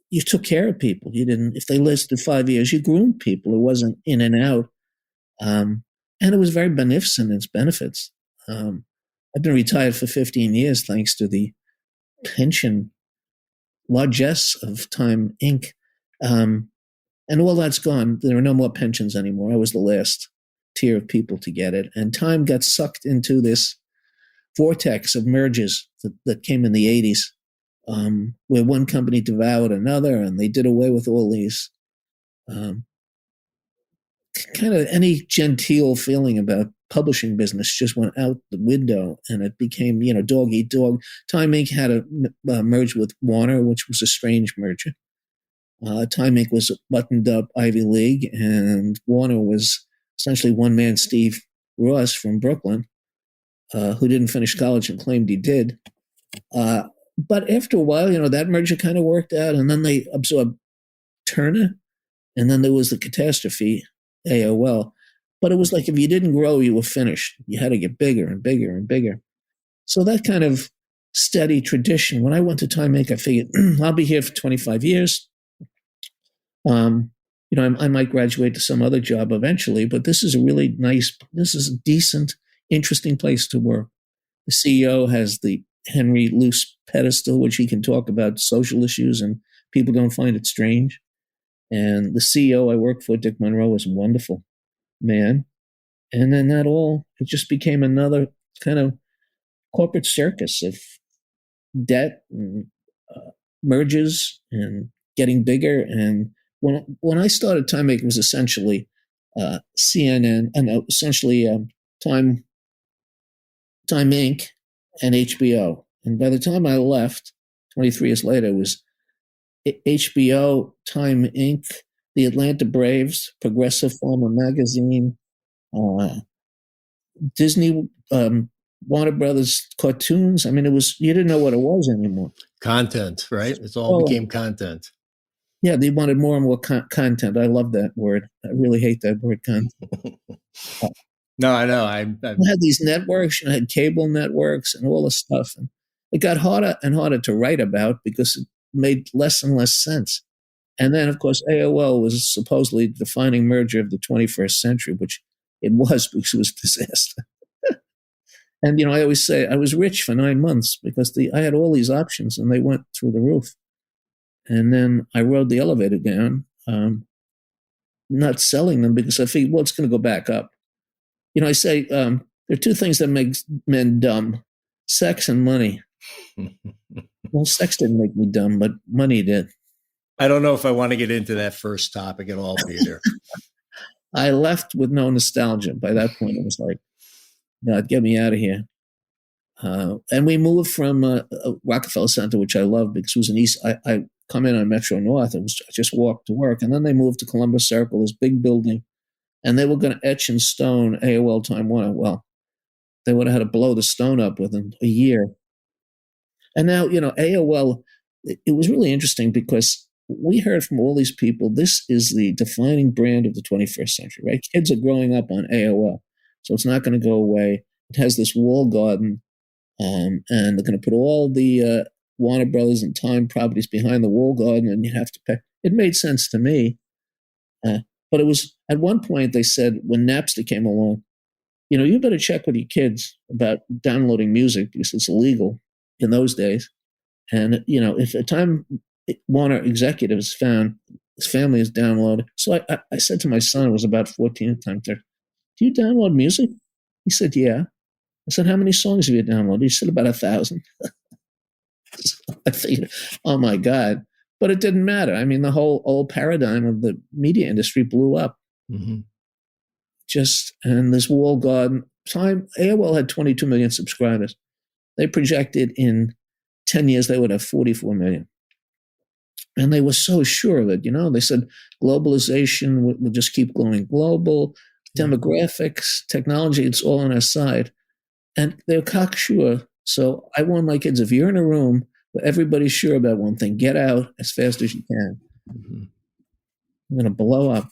you took care of people. You didn't, if they lasted 5 years, you groomed people. It wasn't in and out. And it was very beneficent in its benefits. I've been retired for 15 years thanks to the pension largesse of Time Inc. And all that's gone. There are no more pensions anymore. I was the last tier of people to get it. And Time got sucked into this vortex of mergers that came in the 80s. where one company devoured another, and they did away with all these kind of any genteel feeling about publishing business just went out the window, and it became, dog eat dog. Time Inc. had a merge with Warner, which was a strange merger. Time Inc. was a buttoned up Ivy League, and Warner was essentially one man, Steve Ross from Brooklyn, who didn't finish college and claimed he did. But after a while, that merger kind of worked out, and then they absorbed Turner, and then there was the catastrophe, AOL. But it was like if you didn't grow, you were finished. You had to get bigger and bigger and bigger. So that kind of steady tradition. When I went to Time Inc., I figured I'll be here for 25 years. I might graduate to some other job eventually, but this is this is a decent, interesting place to work. The CEO has the Henry Luce pedestal, which he can talk about social issues, and people don't find it strange. And the CEO I work for, Dick Monroe, is a wonderful man. And then it just became another kind of corporate circus of debt and mergers and getting bigger. And when I started Time Inc., it was essentially CNN, and essentially Time Inc. and HBO. And by the time I left, 23 years later, it was HBO, Time Inc., the Atlanta Braves, Progressive Farmer Magazine, Disney, Warner Brothers cartoons. I mean, you didn't know what it was anymore.
Content, right? It's all became content.
Yeah, they wanted more and more content. I love that word. I really hate that word, content.
No, I know. I
had these networks, I had cable networks and all this stuff. And it got harder and harder to write about because it made less and less sense. And then, of course, AOL was supposedly the defining merger of the 21st century, which it was because it was a disaster. And, I always say I was rich for 9 months because I had all these options and they went through the roof. And then I rode the elevator down, not selling them because I figured, well, it's going to go back up. I say there are two things that make men dumb: sex and money. Well, sex didn't make me dumb, but money did.
I don't know if I want to get into that first topic at all, Peter.
I left with no nostalgia. By that point, it was like, God, get me out of here. And we moved from Rockefeller Center, which I loved because it was an east. I come in on Metro North. I just walked to work. And then they moved to Columbus Circle, this big building. And they were going to etch in stone AOL Time Warner. Well, they would have had to blow the stone up within a year. And now, AOL, it was really interesting because we heard from all these people, this is the defining brand of the 21st century, right? Kids are growing up on AOL, so it's not going to go away. It has this wall garden, and they're going to put all the Warner Brothers and Time properties behind the wall garden, and you have to pay. It made sense to me. But it was, at one point, they said, when Napster came along, you better check with your kids about downloading music because it's illegal in those days. And, if a Time Warner executives found his family has downloaded. So I said to my son, it was about 14 at the time, do you download music? He said, yeah. I said, how many songs have you downloaded? He said, about 1,000. So I figured, oh my God. But it didn't matter. I mean, the whole old paradigm of the media industry blew up. Mm-hmm. And this wall garden, AOL had 22 million subscribers. They projected in 10 years they would have 44 million. And they were so sure of it. They said globalization will just keep going global, demographics, technology, it's all on our side. And they're cocksure. So I warn my kids, if you're in a room where everybody's sure about one thing, get out as fast as you can. Mm-hmm. I'm going to blow up.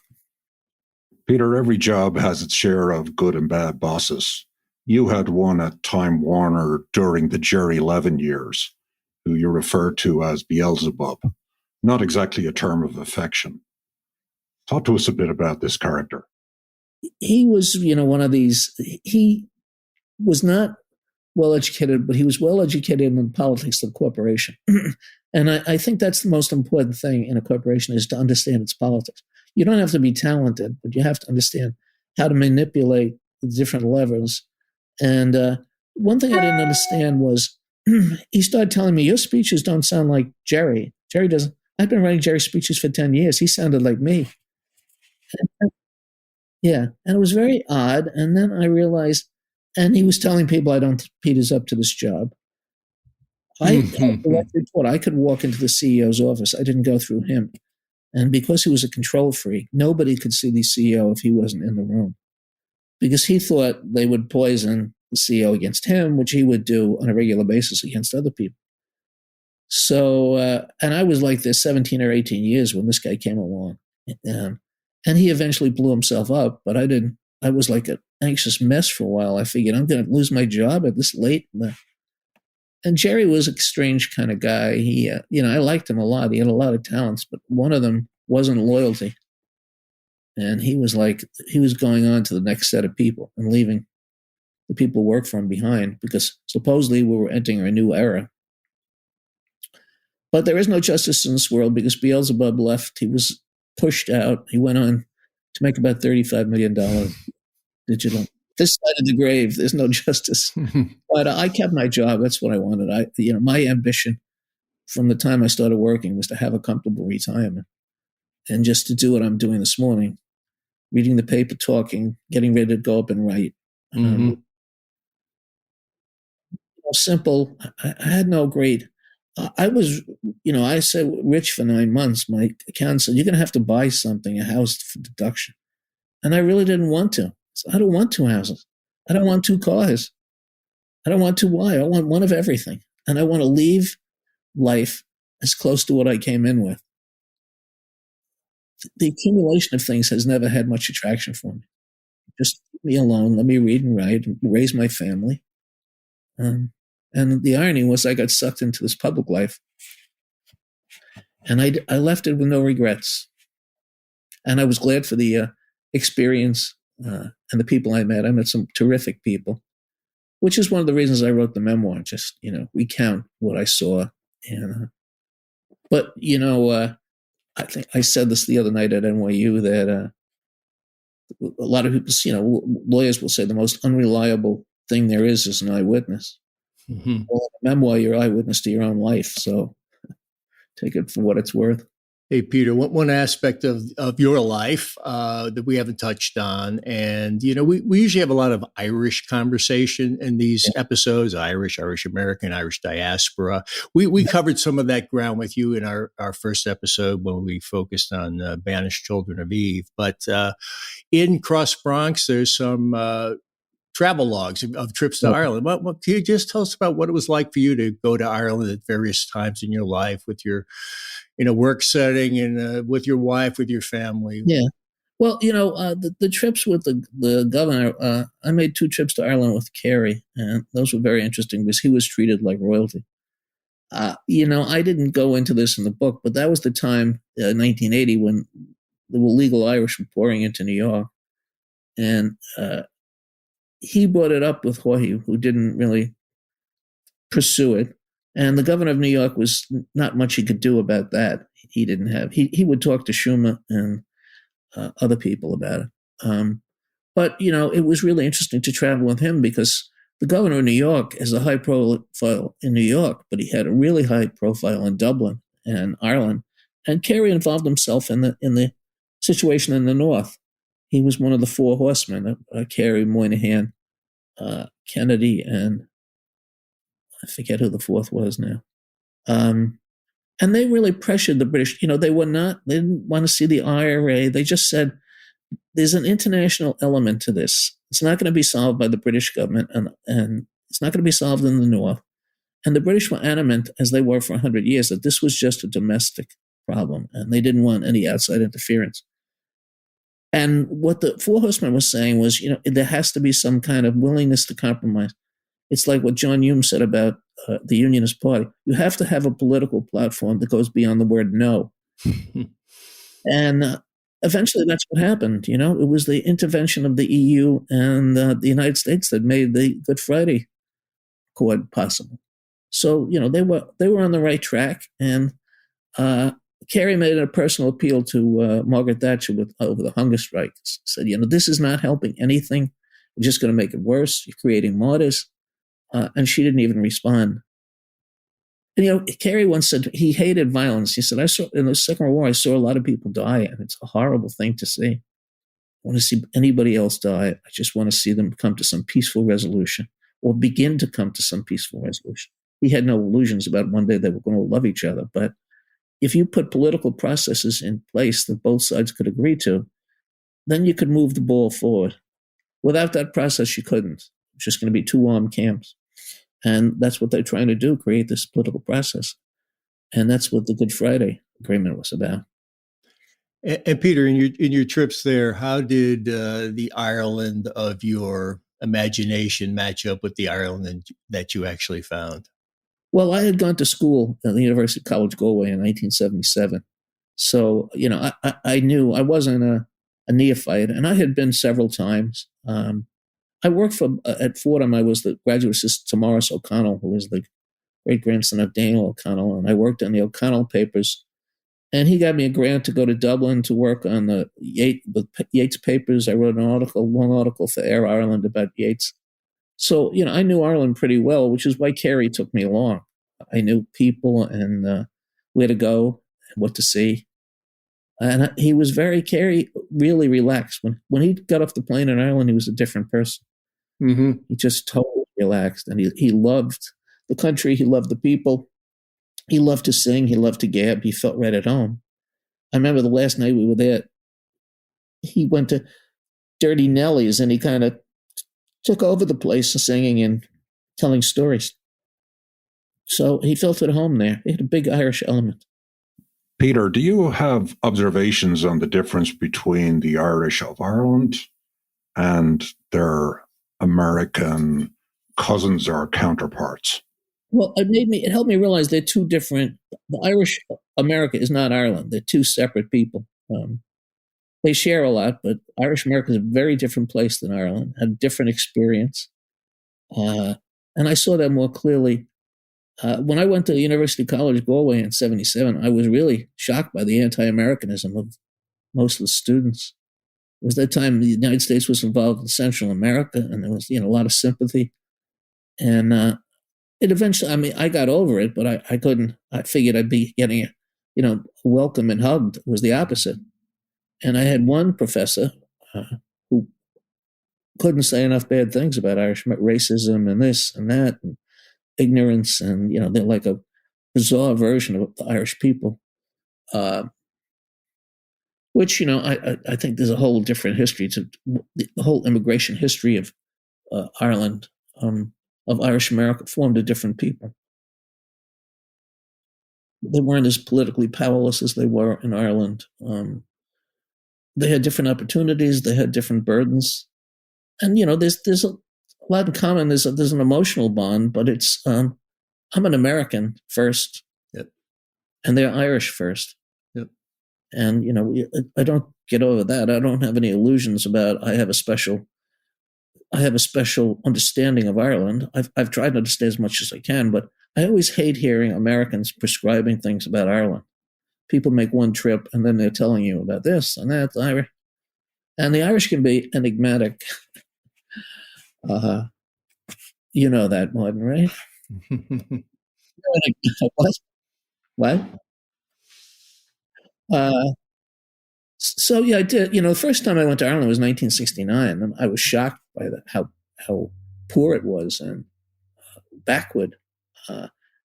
Peter, every job has its share of good and bad bosses. You had one at Time Warner during the Jerry Levin years, who you referred to as Beelzebub. Not exactly a term of affection. Talk to us a bit about this character.
He was, one of these, he was not well-educated, but he was well-educated in the politics of the corporation. And I think that's the most important thing in a corporation is to understand its politics. You don't have to be talented, but you have to understand how to manipulate the different levers. And one thing I didn't understand was he started telling me, your speeches don't sound like Jerry. Jerry doesn't. I've been writing Jerry speeches for 10 years. He sounded like me. Yeah. And it was very odd. And then I realized, and he was telling people, I don't think Peter's up to this job. I directly thought I could walk into the CEO's office. I didn't go through him. And because he was a control freak, nobody could see the CEO if he wasn't in the room. Because he thought they would poison the CEO against him, which he would do on a regular basis against other people. So, and I was like this 17 or 18 years when this guy came along. And he eventually blew himself up, but I didn't. I was like an anxious mess for a while. I figured I'm going to lose my job at this late. And Jerry was a strange kind of guy. He, I liked him a lot. He had a lot of talents, but one of them wasn't loyalty. And he was going on to the next set of people and leaving the people who worked for him behind, because supposedly we were entering a new era. But there is no justice in this world, because Beelzebub left. He was pushed out. He went on to make about $35 million digital. This side of the grave, there's no justice. But I kept my job. That's what I wanted. My ambition from the time I started working was to have a comfortable retirement and just to do what I'm doing this morning, reading the paper, talking, getting ready to go up and write. Simple. I had no great. I was, I said rich for 9 months. My accountant said, you're going to have to buy something, a house for deduction. And I really didn't want to. So I don't want 2 houses. I don't want 2 cars. I don't want 2 wives. I want one of everything. And I want to leave life as close to what I came in with. The accumulation of things has never had much attraction for me. Just leave me alone. Let me read and write and raise my family. And the irony was I got sucked into this public life. And I left it with no regrets. And I was glad for the experience and the people I met. I met some terrific people, which is one of the reasons I wrote the memoir, just, recount what I saw. And, but, I think I said this the other night at NYU that a lot of people, lawyers will say the most unreliable thing there is an eyewitness. Well, in a memoir, you're eyewitness to your own life. So take it for what it's worth.
Hey, Peter, one aspect of your life that we haven't touched on, and, we usually have a lot of Irish conversation in these episodes, Irish American, Irish diaspora. We covered some of that ground with you in our first episode when we focused on Banished Children of Eve. But in Cross Bronx, there's some travel logs of trips to Ireland. What can you just tell us about what it was like for you to go to Ireland at various times in your life with your work setting and with your wife, with your family?
Yeah. Well, the trips with the governor, I made 2 trips to Ireland with Kerry, and those were very interesting because he was treated like royalty. I didn't go into this in the book, but that was the time, 1980, when the illegal Irish were pouring into New York. And he brought it up with Jorge, who didn't really pursue it. And the governor of New York was not much he could do about that. He didn't have. He would talk to Schumer and other people about it. But, it was really interesting to travel with him because the governor of New York has a high profile in New York, but he had a really high profile in Dublin and Ireland. And Kerry involved himself in the situation in the North. He was one of the 4 horsemen, Kerry, Moynihan, Kennedy, and I forget who the 4th was now. And they really pressured the British. They didn't want to see the IRA. They just said, there's an international element to this. It's not going to be solved by the British government, and it's not going to be solved in the North. And the British were adamant, as they were for 100 years, that this was just a domestic problem, and they didn't want any outside interference. And what the 4 horsemen was saying was, there has to be some kind of willingness to compromise. It's like what John Hume said about the Unionist Party. You have to have a political platform that goes beyond the word no. And eventually that's what happened. It was the intervention of the EU and the United States that made the Good Friday Accord possible. So, they were on the right track. And Kerry made a personal appeal to Margaret Thatcher over the hunger strikes. Said, this is not helping anything. We're just going to make it worse. You're creating martyrs. And she didn't even respond. And, Carey once said he hated violence. He said, in the Second World War, I saw a lot of people die, and it's a horrible thing to see. I want to see anybody else die. I just want to see them come to some peaceful resolution or begin to come to some peaceful resolution. He had no illusions about one day they were going to love each other. But if you put political processes in place that both sides could agree to, then you could move the ball forward. Without that process, you couldn't. It's just going to be two armed camps. And that's what they're trying to do, create this political process. And that's what the Good Friday Agreement was about.
And Peter, in your trips there, how did the Ireland of your imagination match up with the Ireland that you actually found?
Well, I had gone to school at the University College Galway in 1977. So, I knew I wasn't a neophyte, and I had been several times. I worked at Fordham. I was the graduate assistant to Morris O'Connell, who was the great-grandson of Daniel O'Connell, and I worked on the O'Connell papers. And he got me a grant to go to Dublin to work on the Yeats papers. I wrote a long article for Air Ireland about Yeats. So, I knew Ireland pretty well, which is why Carey took me along. I knew people and where to go and what to see. And he was Carey really relaxed. When he got off the plane in Ireland, he was a different person.
Mm-hmm.
He just totally relaxed. And he loved the country. He loved the people. He loved to sing. He loved to gab. He felt right at home. I remember the last night we were there, he went to Dirty Nelly's and he kind of took over the place singing and telling stories. So he felt at home there. He had a big Irish element.
Peter, do you have observations on the difference between the Irish of Ireland and their American cousins or counterparts?
Well, it helped me realize they're two different. The Irish America is not Ireland. They're two separate people. They share a lot, but Irish America is a very different place than Ireland, had a different experience. And I saw that more clearly. When I went to University College Galway in 77, I was really shocked by the anti-Americanism of most of the students. It was that time the United States was involved in Central America, and there was a lot of sympathy. And it eventually, I got over it, but I couldn't. I figured I'd be getting welcome and hugged. It was the opposite. And I had one professor who couldn't say enough bad things about Irish racism and this and that and ignorance, and they're like a bizarre version of the Irish people, which I think there's a whole different history to the whole immigration history of Ireland, of Irish America, formed a different people. They weren't as politically powerless as they were in Ireland. They had different opportunities. They had different burdens, and there's a lot in common. There's an emotional bond, but it's I'm an American first,
yep, and
they're Irish first,
yep.
And I don't get over that. I don't have any illusions about I have a special understanding of Ireland. I've tried to understand as much as I can, but I always hate hearing Americans prescribing things about Ireland. People make one trip and then they're telling you about this and that. And the Irish can be enigmatic. You know that, Martin, right? What? So yeah, I did. The first time I went to Ireland was 1969, and I was shocked by how poor it was and backward.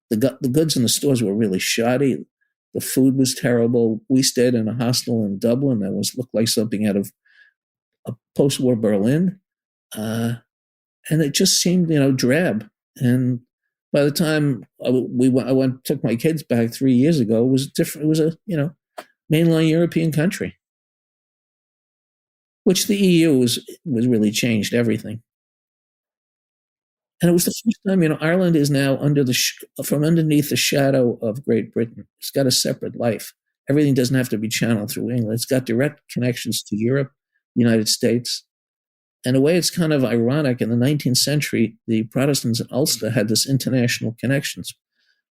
The goods in the stores were really shoddy. The food was terrible. We stayed in a hostel in Dublin that looked like something out of a post-war Berlin, and it just seemed drab. And by the time I took my kids back 3 years ago, it was different. It was a mainline European country, which the EU was really changed everything. And it was the first time, Ireland is now from underneath the shadow of Great Britain. It's got a separate life. Everything doesn't have to be channeled through England. It's got direct connections to Europe, United States. In a way, it's kind of ironic. In the 19th century, the Protestants in Ulster had this international connections,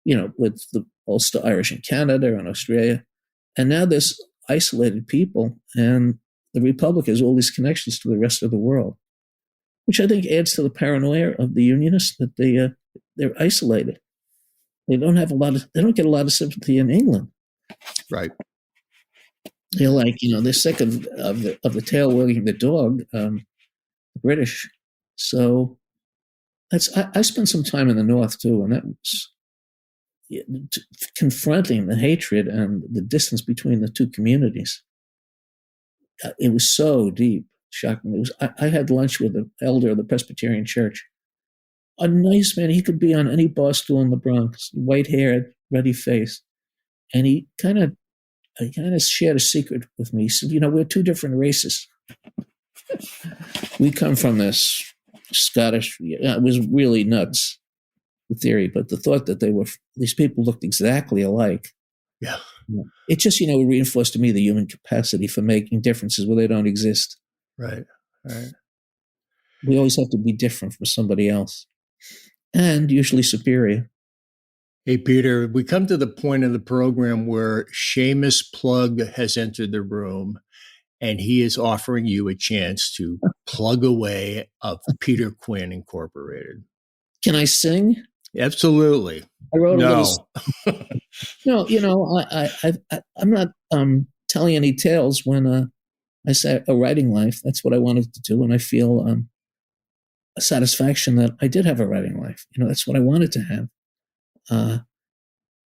with the Ulster Irish in Canada and Australia. And now there's isolated people, and the Republic has all these connections to the rest of the world, which I think adds to the paranoia of the Unionists that they're isolated. They don't get a lot of sympathy in England.
Right.
They're like, they're sick of the tail wagging the dog, British. So I spent some time in the North too, and that was confronting the hatred and the distance between the two communities. It was so deep, shocking. I had lunch with the elder of the Presbyterian Church, a nice man. He could be on any bar stool in the Bronx, white-haired, ruddy face, and he kind of shared a secret with me. He said, we're two different races. We come from this Scottish. It was really nuts, the theory, but the thought that these people looked exactly alike.
Yeah.
It just, reinforced to me the human capacity for making differences where they don't exist.
Right.
We always have to be different from somebody else, and usually superior.
Hey, Peter, we come to the point of the program where Seamus Plug has entered the room, and he is offering you a chance to plug away of Peter Quinn Incorporated.
Can I sing?
Absolutely.
I wrote
no.
a little. No, I'm not telling any tales when I say a writing life. That's what I wanted to do, and I feel a satisfaction that I did have a writing life. That's what I wanted to have.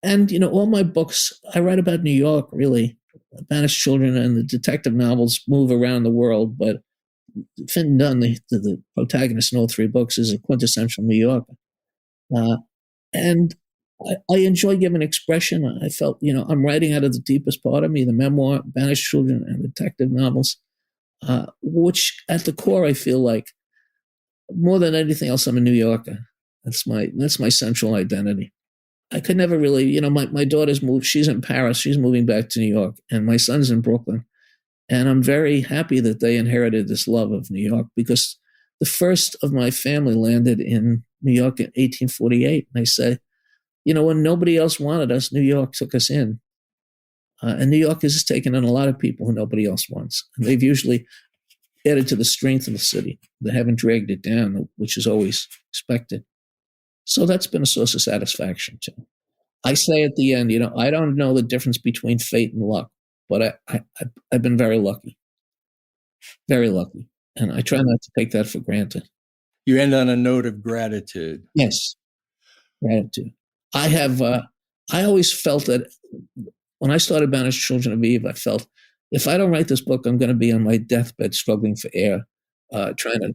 And all my books, I write about New York, really. Banished Children and the detective novels move around the world, but Finn Dunn, the protagonist in all three books, is a quintessential New Yorker. And I enjoy giving expression. I felt, I'm writing out of the deepest part of me, the memoir, Banished Children, and detective novels, which at the core, I feel like more than anything else, I'm a New Yorker. That's my central identity. I could never really, my daughter's moved. She's in Paris. She's moving back to New York, and my son's in Brooklyn. And I'm very happy that they inherited this love of New York, because the first of my family landed in New York in 1848. And they say, when nobody else wanted us, New York took us in. And New York has taken in a lot of people who nobody else wants. And they've usually added to the strength of the city. They haven't dragged it down, which is always expected. So that's been a source of satisfaction too. I say at the end, I don't know the difference between fate and luck, but I've been very lucky, and I try not to take that for granted.
You end on a note of gratitude.
Yes, gratitude. I always felt that when I started Banished Children of Eve, I felt if I don't write this book, I'm going to be on my deathbed struggling for air, trying to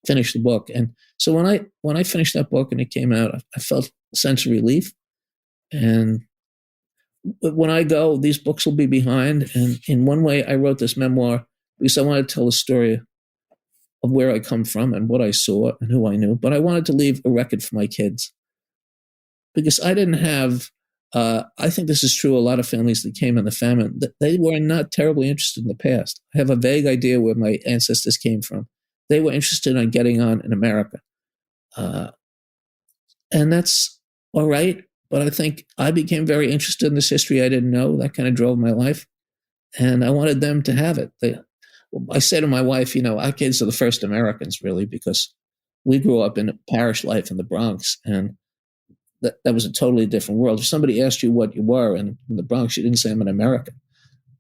finish the book. And so when I finished that book and it came out, I felt a sense of relief. And when I go, these books will be behind. And in one way, I wrote this memoir because I wanted to tell a story of where I come from and what I saw and who I knew. But I wanted to leave a record for my kids, because I didn't have, I think this is true, a lot of families that came in the famine, they were not terribly interested in the past. I have a vague idea where my ancestors came from. They were interested in getting on in America. And that's all right. But I think I became very interested in this history I didn't know. That kind of drove my life. And I wanted them to have it. I say to my wife, our kids are the first Americans, really, because we grew up in parish life in the Bronx. And that was a totally different world. If somebody asked you what you were in the Bronx, you didn't say I'm an American.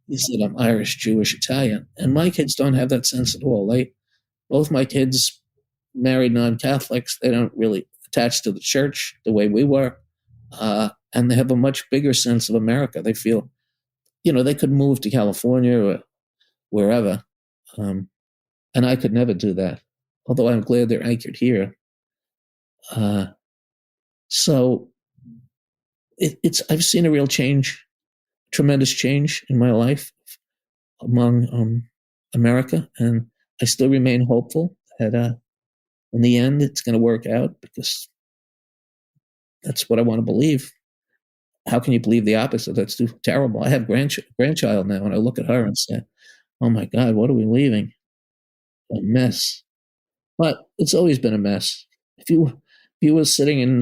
You said I'm Irish, Jewish, Italian. And my kids don't have that sense at all. Both my kids married non-Catholics. They don't really attach to the church the way we were. And they have a much bigger sense of America. They feel, they could move to California or wherever. And I could never do that, although I'm glad they're anchored here. So I've seen a real change, tremendous change in my life among America. And I still remain hopeful that in the end, it's going to work out, because that's what I want to believe. How can you believe the opposite? That's too terrible. I have grandchild now, and I look at her and say, oh my God, what are we leaving? A mess. But it's always been a mess. If you were sitting in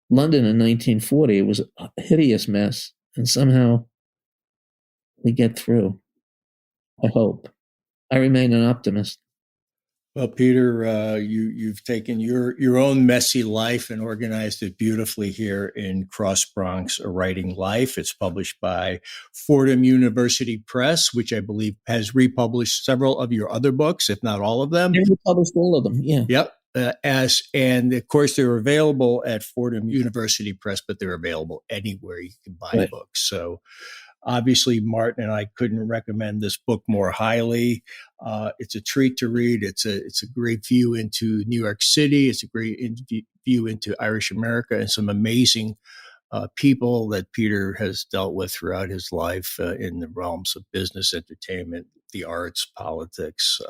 London in 1940, it was a hideous mess, and somehow we get through. I hope. I remain an optimist.
Well, Peter, you've taken your own messy life and organized it beautifully here in Cross Bronx, A Writing Life. It's published by Fordham University Press, which I believe has republished several of your other books, if not all of them.
They republished all of them, yeah.
Yep. And of course, they're available at Fordham University Press, but they're available anywhere you can buy books. So obviously, Martin and I couldn't recommend this book more highly. It's a treat to read. It's a great view into New York City. It's a great view into Irish America and some amazing people that Peter has dealt with throughout his life in the realms of business, entertainment, the arts, politics.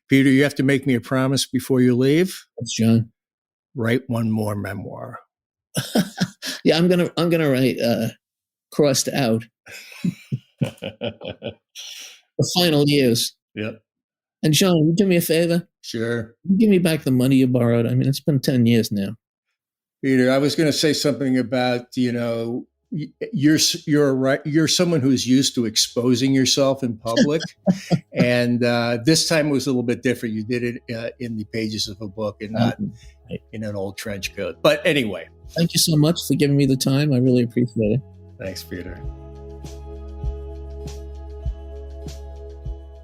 Peter, you have to make me a promise before you leave.
That's John.
Write one more memoir.
Yeah, I'm gonna write Crossed Out. The final years.
Yep.
And John, you do me a favor?
Sure.
Give me back the money you borrowed. I mean, it's been 10 years now.
Peter, I was going to say something about, you're someone who's used to exposing yourself in public. And this time it was a little bit different. You did it in the pages of a book and not in an old trench coat. But anyway.
Thank you so much for giving me the time. I really appreciate it.
Thanks, Peter.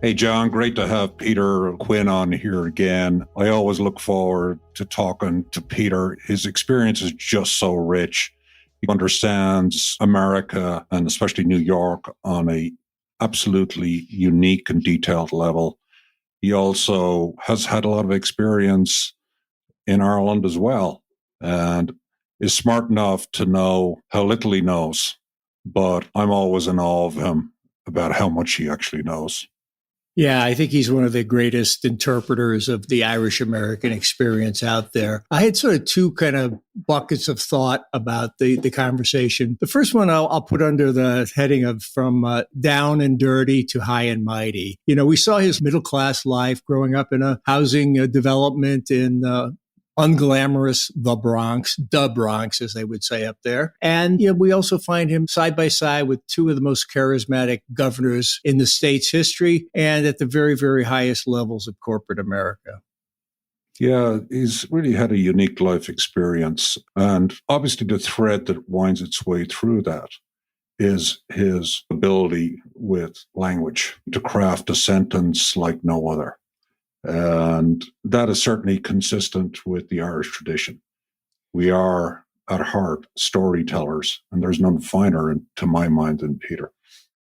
Hey, John, great to have Peter Quinn on here again. I always look forward to talking to Peter. His experience is just so rich. He understands America and especially New York on a absolutely unique and detailed level. He also has had a lot of experience in Ireland as well and is smart enough to know how little he knows. But I'm always in awe of him about how much he actually knows.
Yeah, I think he's one of the greatest interpreters of the Irish American experience out there. I had sort of two kind of buckets of thought about the conversation. The first one I'll put under the heading of from down and dirty to high and mighty. We saw his middle class life growing up in a housing development in unglamorous the Bronx, as they would say up there. And we also find him side by side with two of the most charismatic governors in the state's history and at the very, very highest levels of corporate America.
Yeah, he's really had a unique life experience. And obviously the thread that winds its way through that is his ability with language to craft a sentence like no other. And that is certainly consistent with the Irish tradition. We are, at heart, storytellers, and there's none finer, to my mind, than Peter.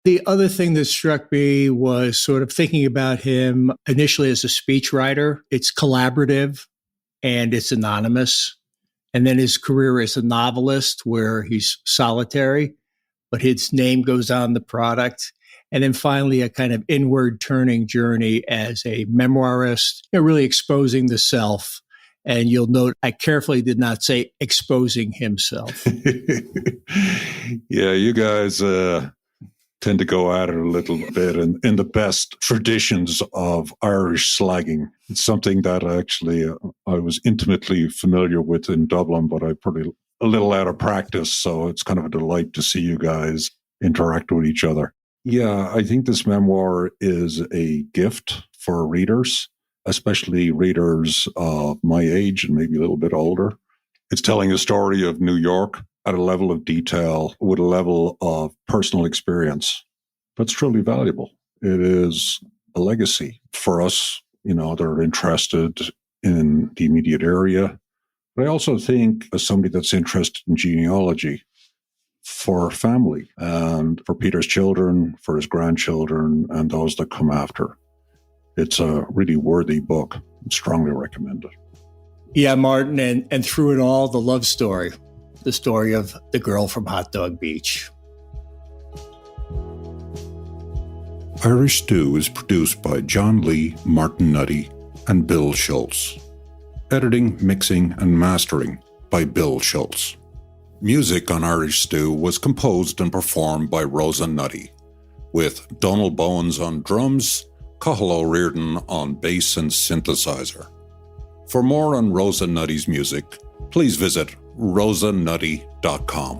The other thing that struck me was sort of thinking about him initially as a speechwriter. It's collaborative and it's anonymous. And then his career as a novelist, where he's solitary, but his name goes on the product. And then finally, a kind of inward turning journey as a memoirist, really exposing the self. And you'll note I carefully did not say exposing himself.
Yeah, you guys tend to go at it a little bit in the best traditions of Irish slagging. It's something that actually I was intimately familiar with in Dublin, but I probably a little out of practice. So it's kind of a delight to see you guys interact with each other. Yeah, I think this memoir is a gift for readers, especially readers of my age and maybe a little bit older. It's telling a story of New York at a level of detail with a level of personal experience that's truly valuable. It is a legacy for us, that are interested in the immediate area. But I also think as somebody that's interested in genealogy, for family and for Peter's children, for his grandchildren, and those that come after. It's a really worthy book. I strongly recommend it.
Yeah, Martin, and through it all, the love story, the story of the girl from Hot Dog Beach.
Irish Stew is produced by John Lee, Martin Nutty, and Bill Schultz. Editing, mixing, and mastering by Bill Schultz. Music on Irish Stew was composed and performed by Rosa Nutty, with Donald Bowens on drums, Cathal O'Riordan on bass and synthesizer. For more on Rosa Nutty's music, please visit rosanutty.com.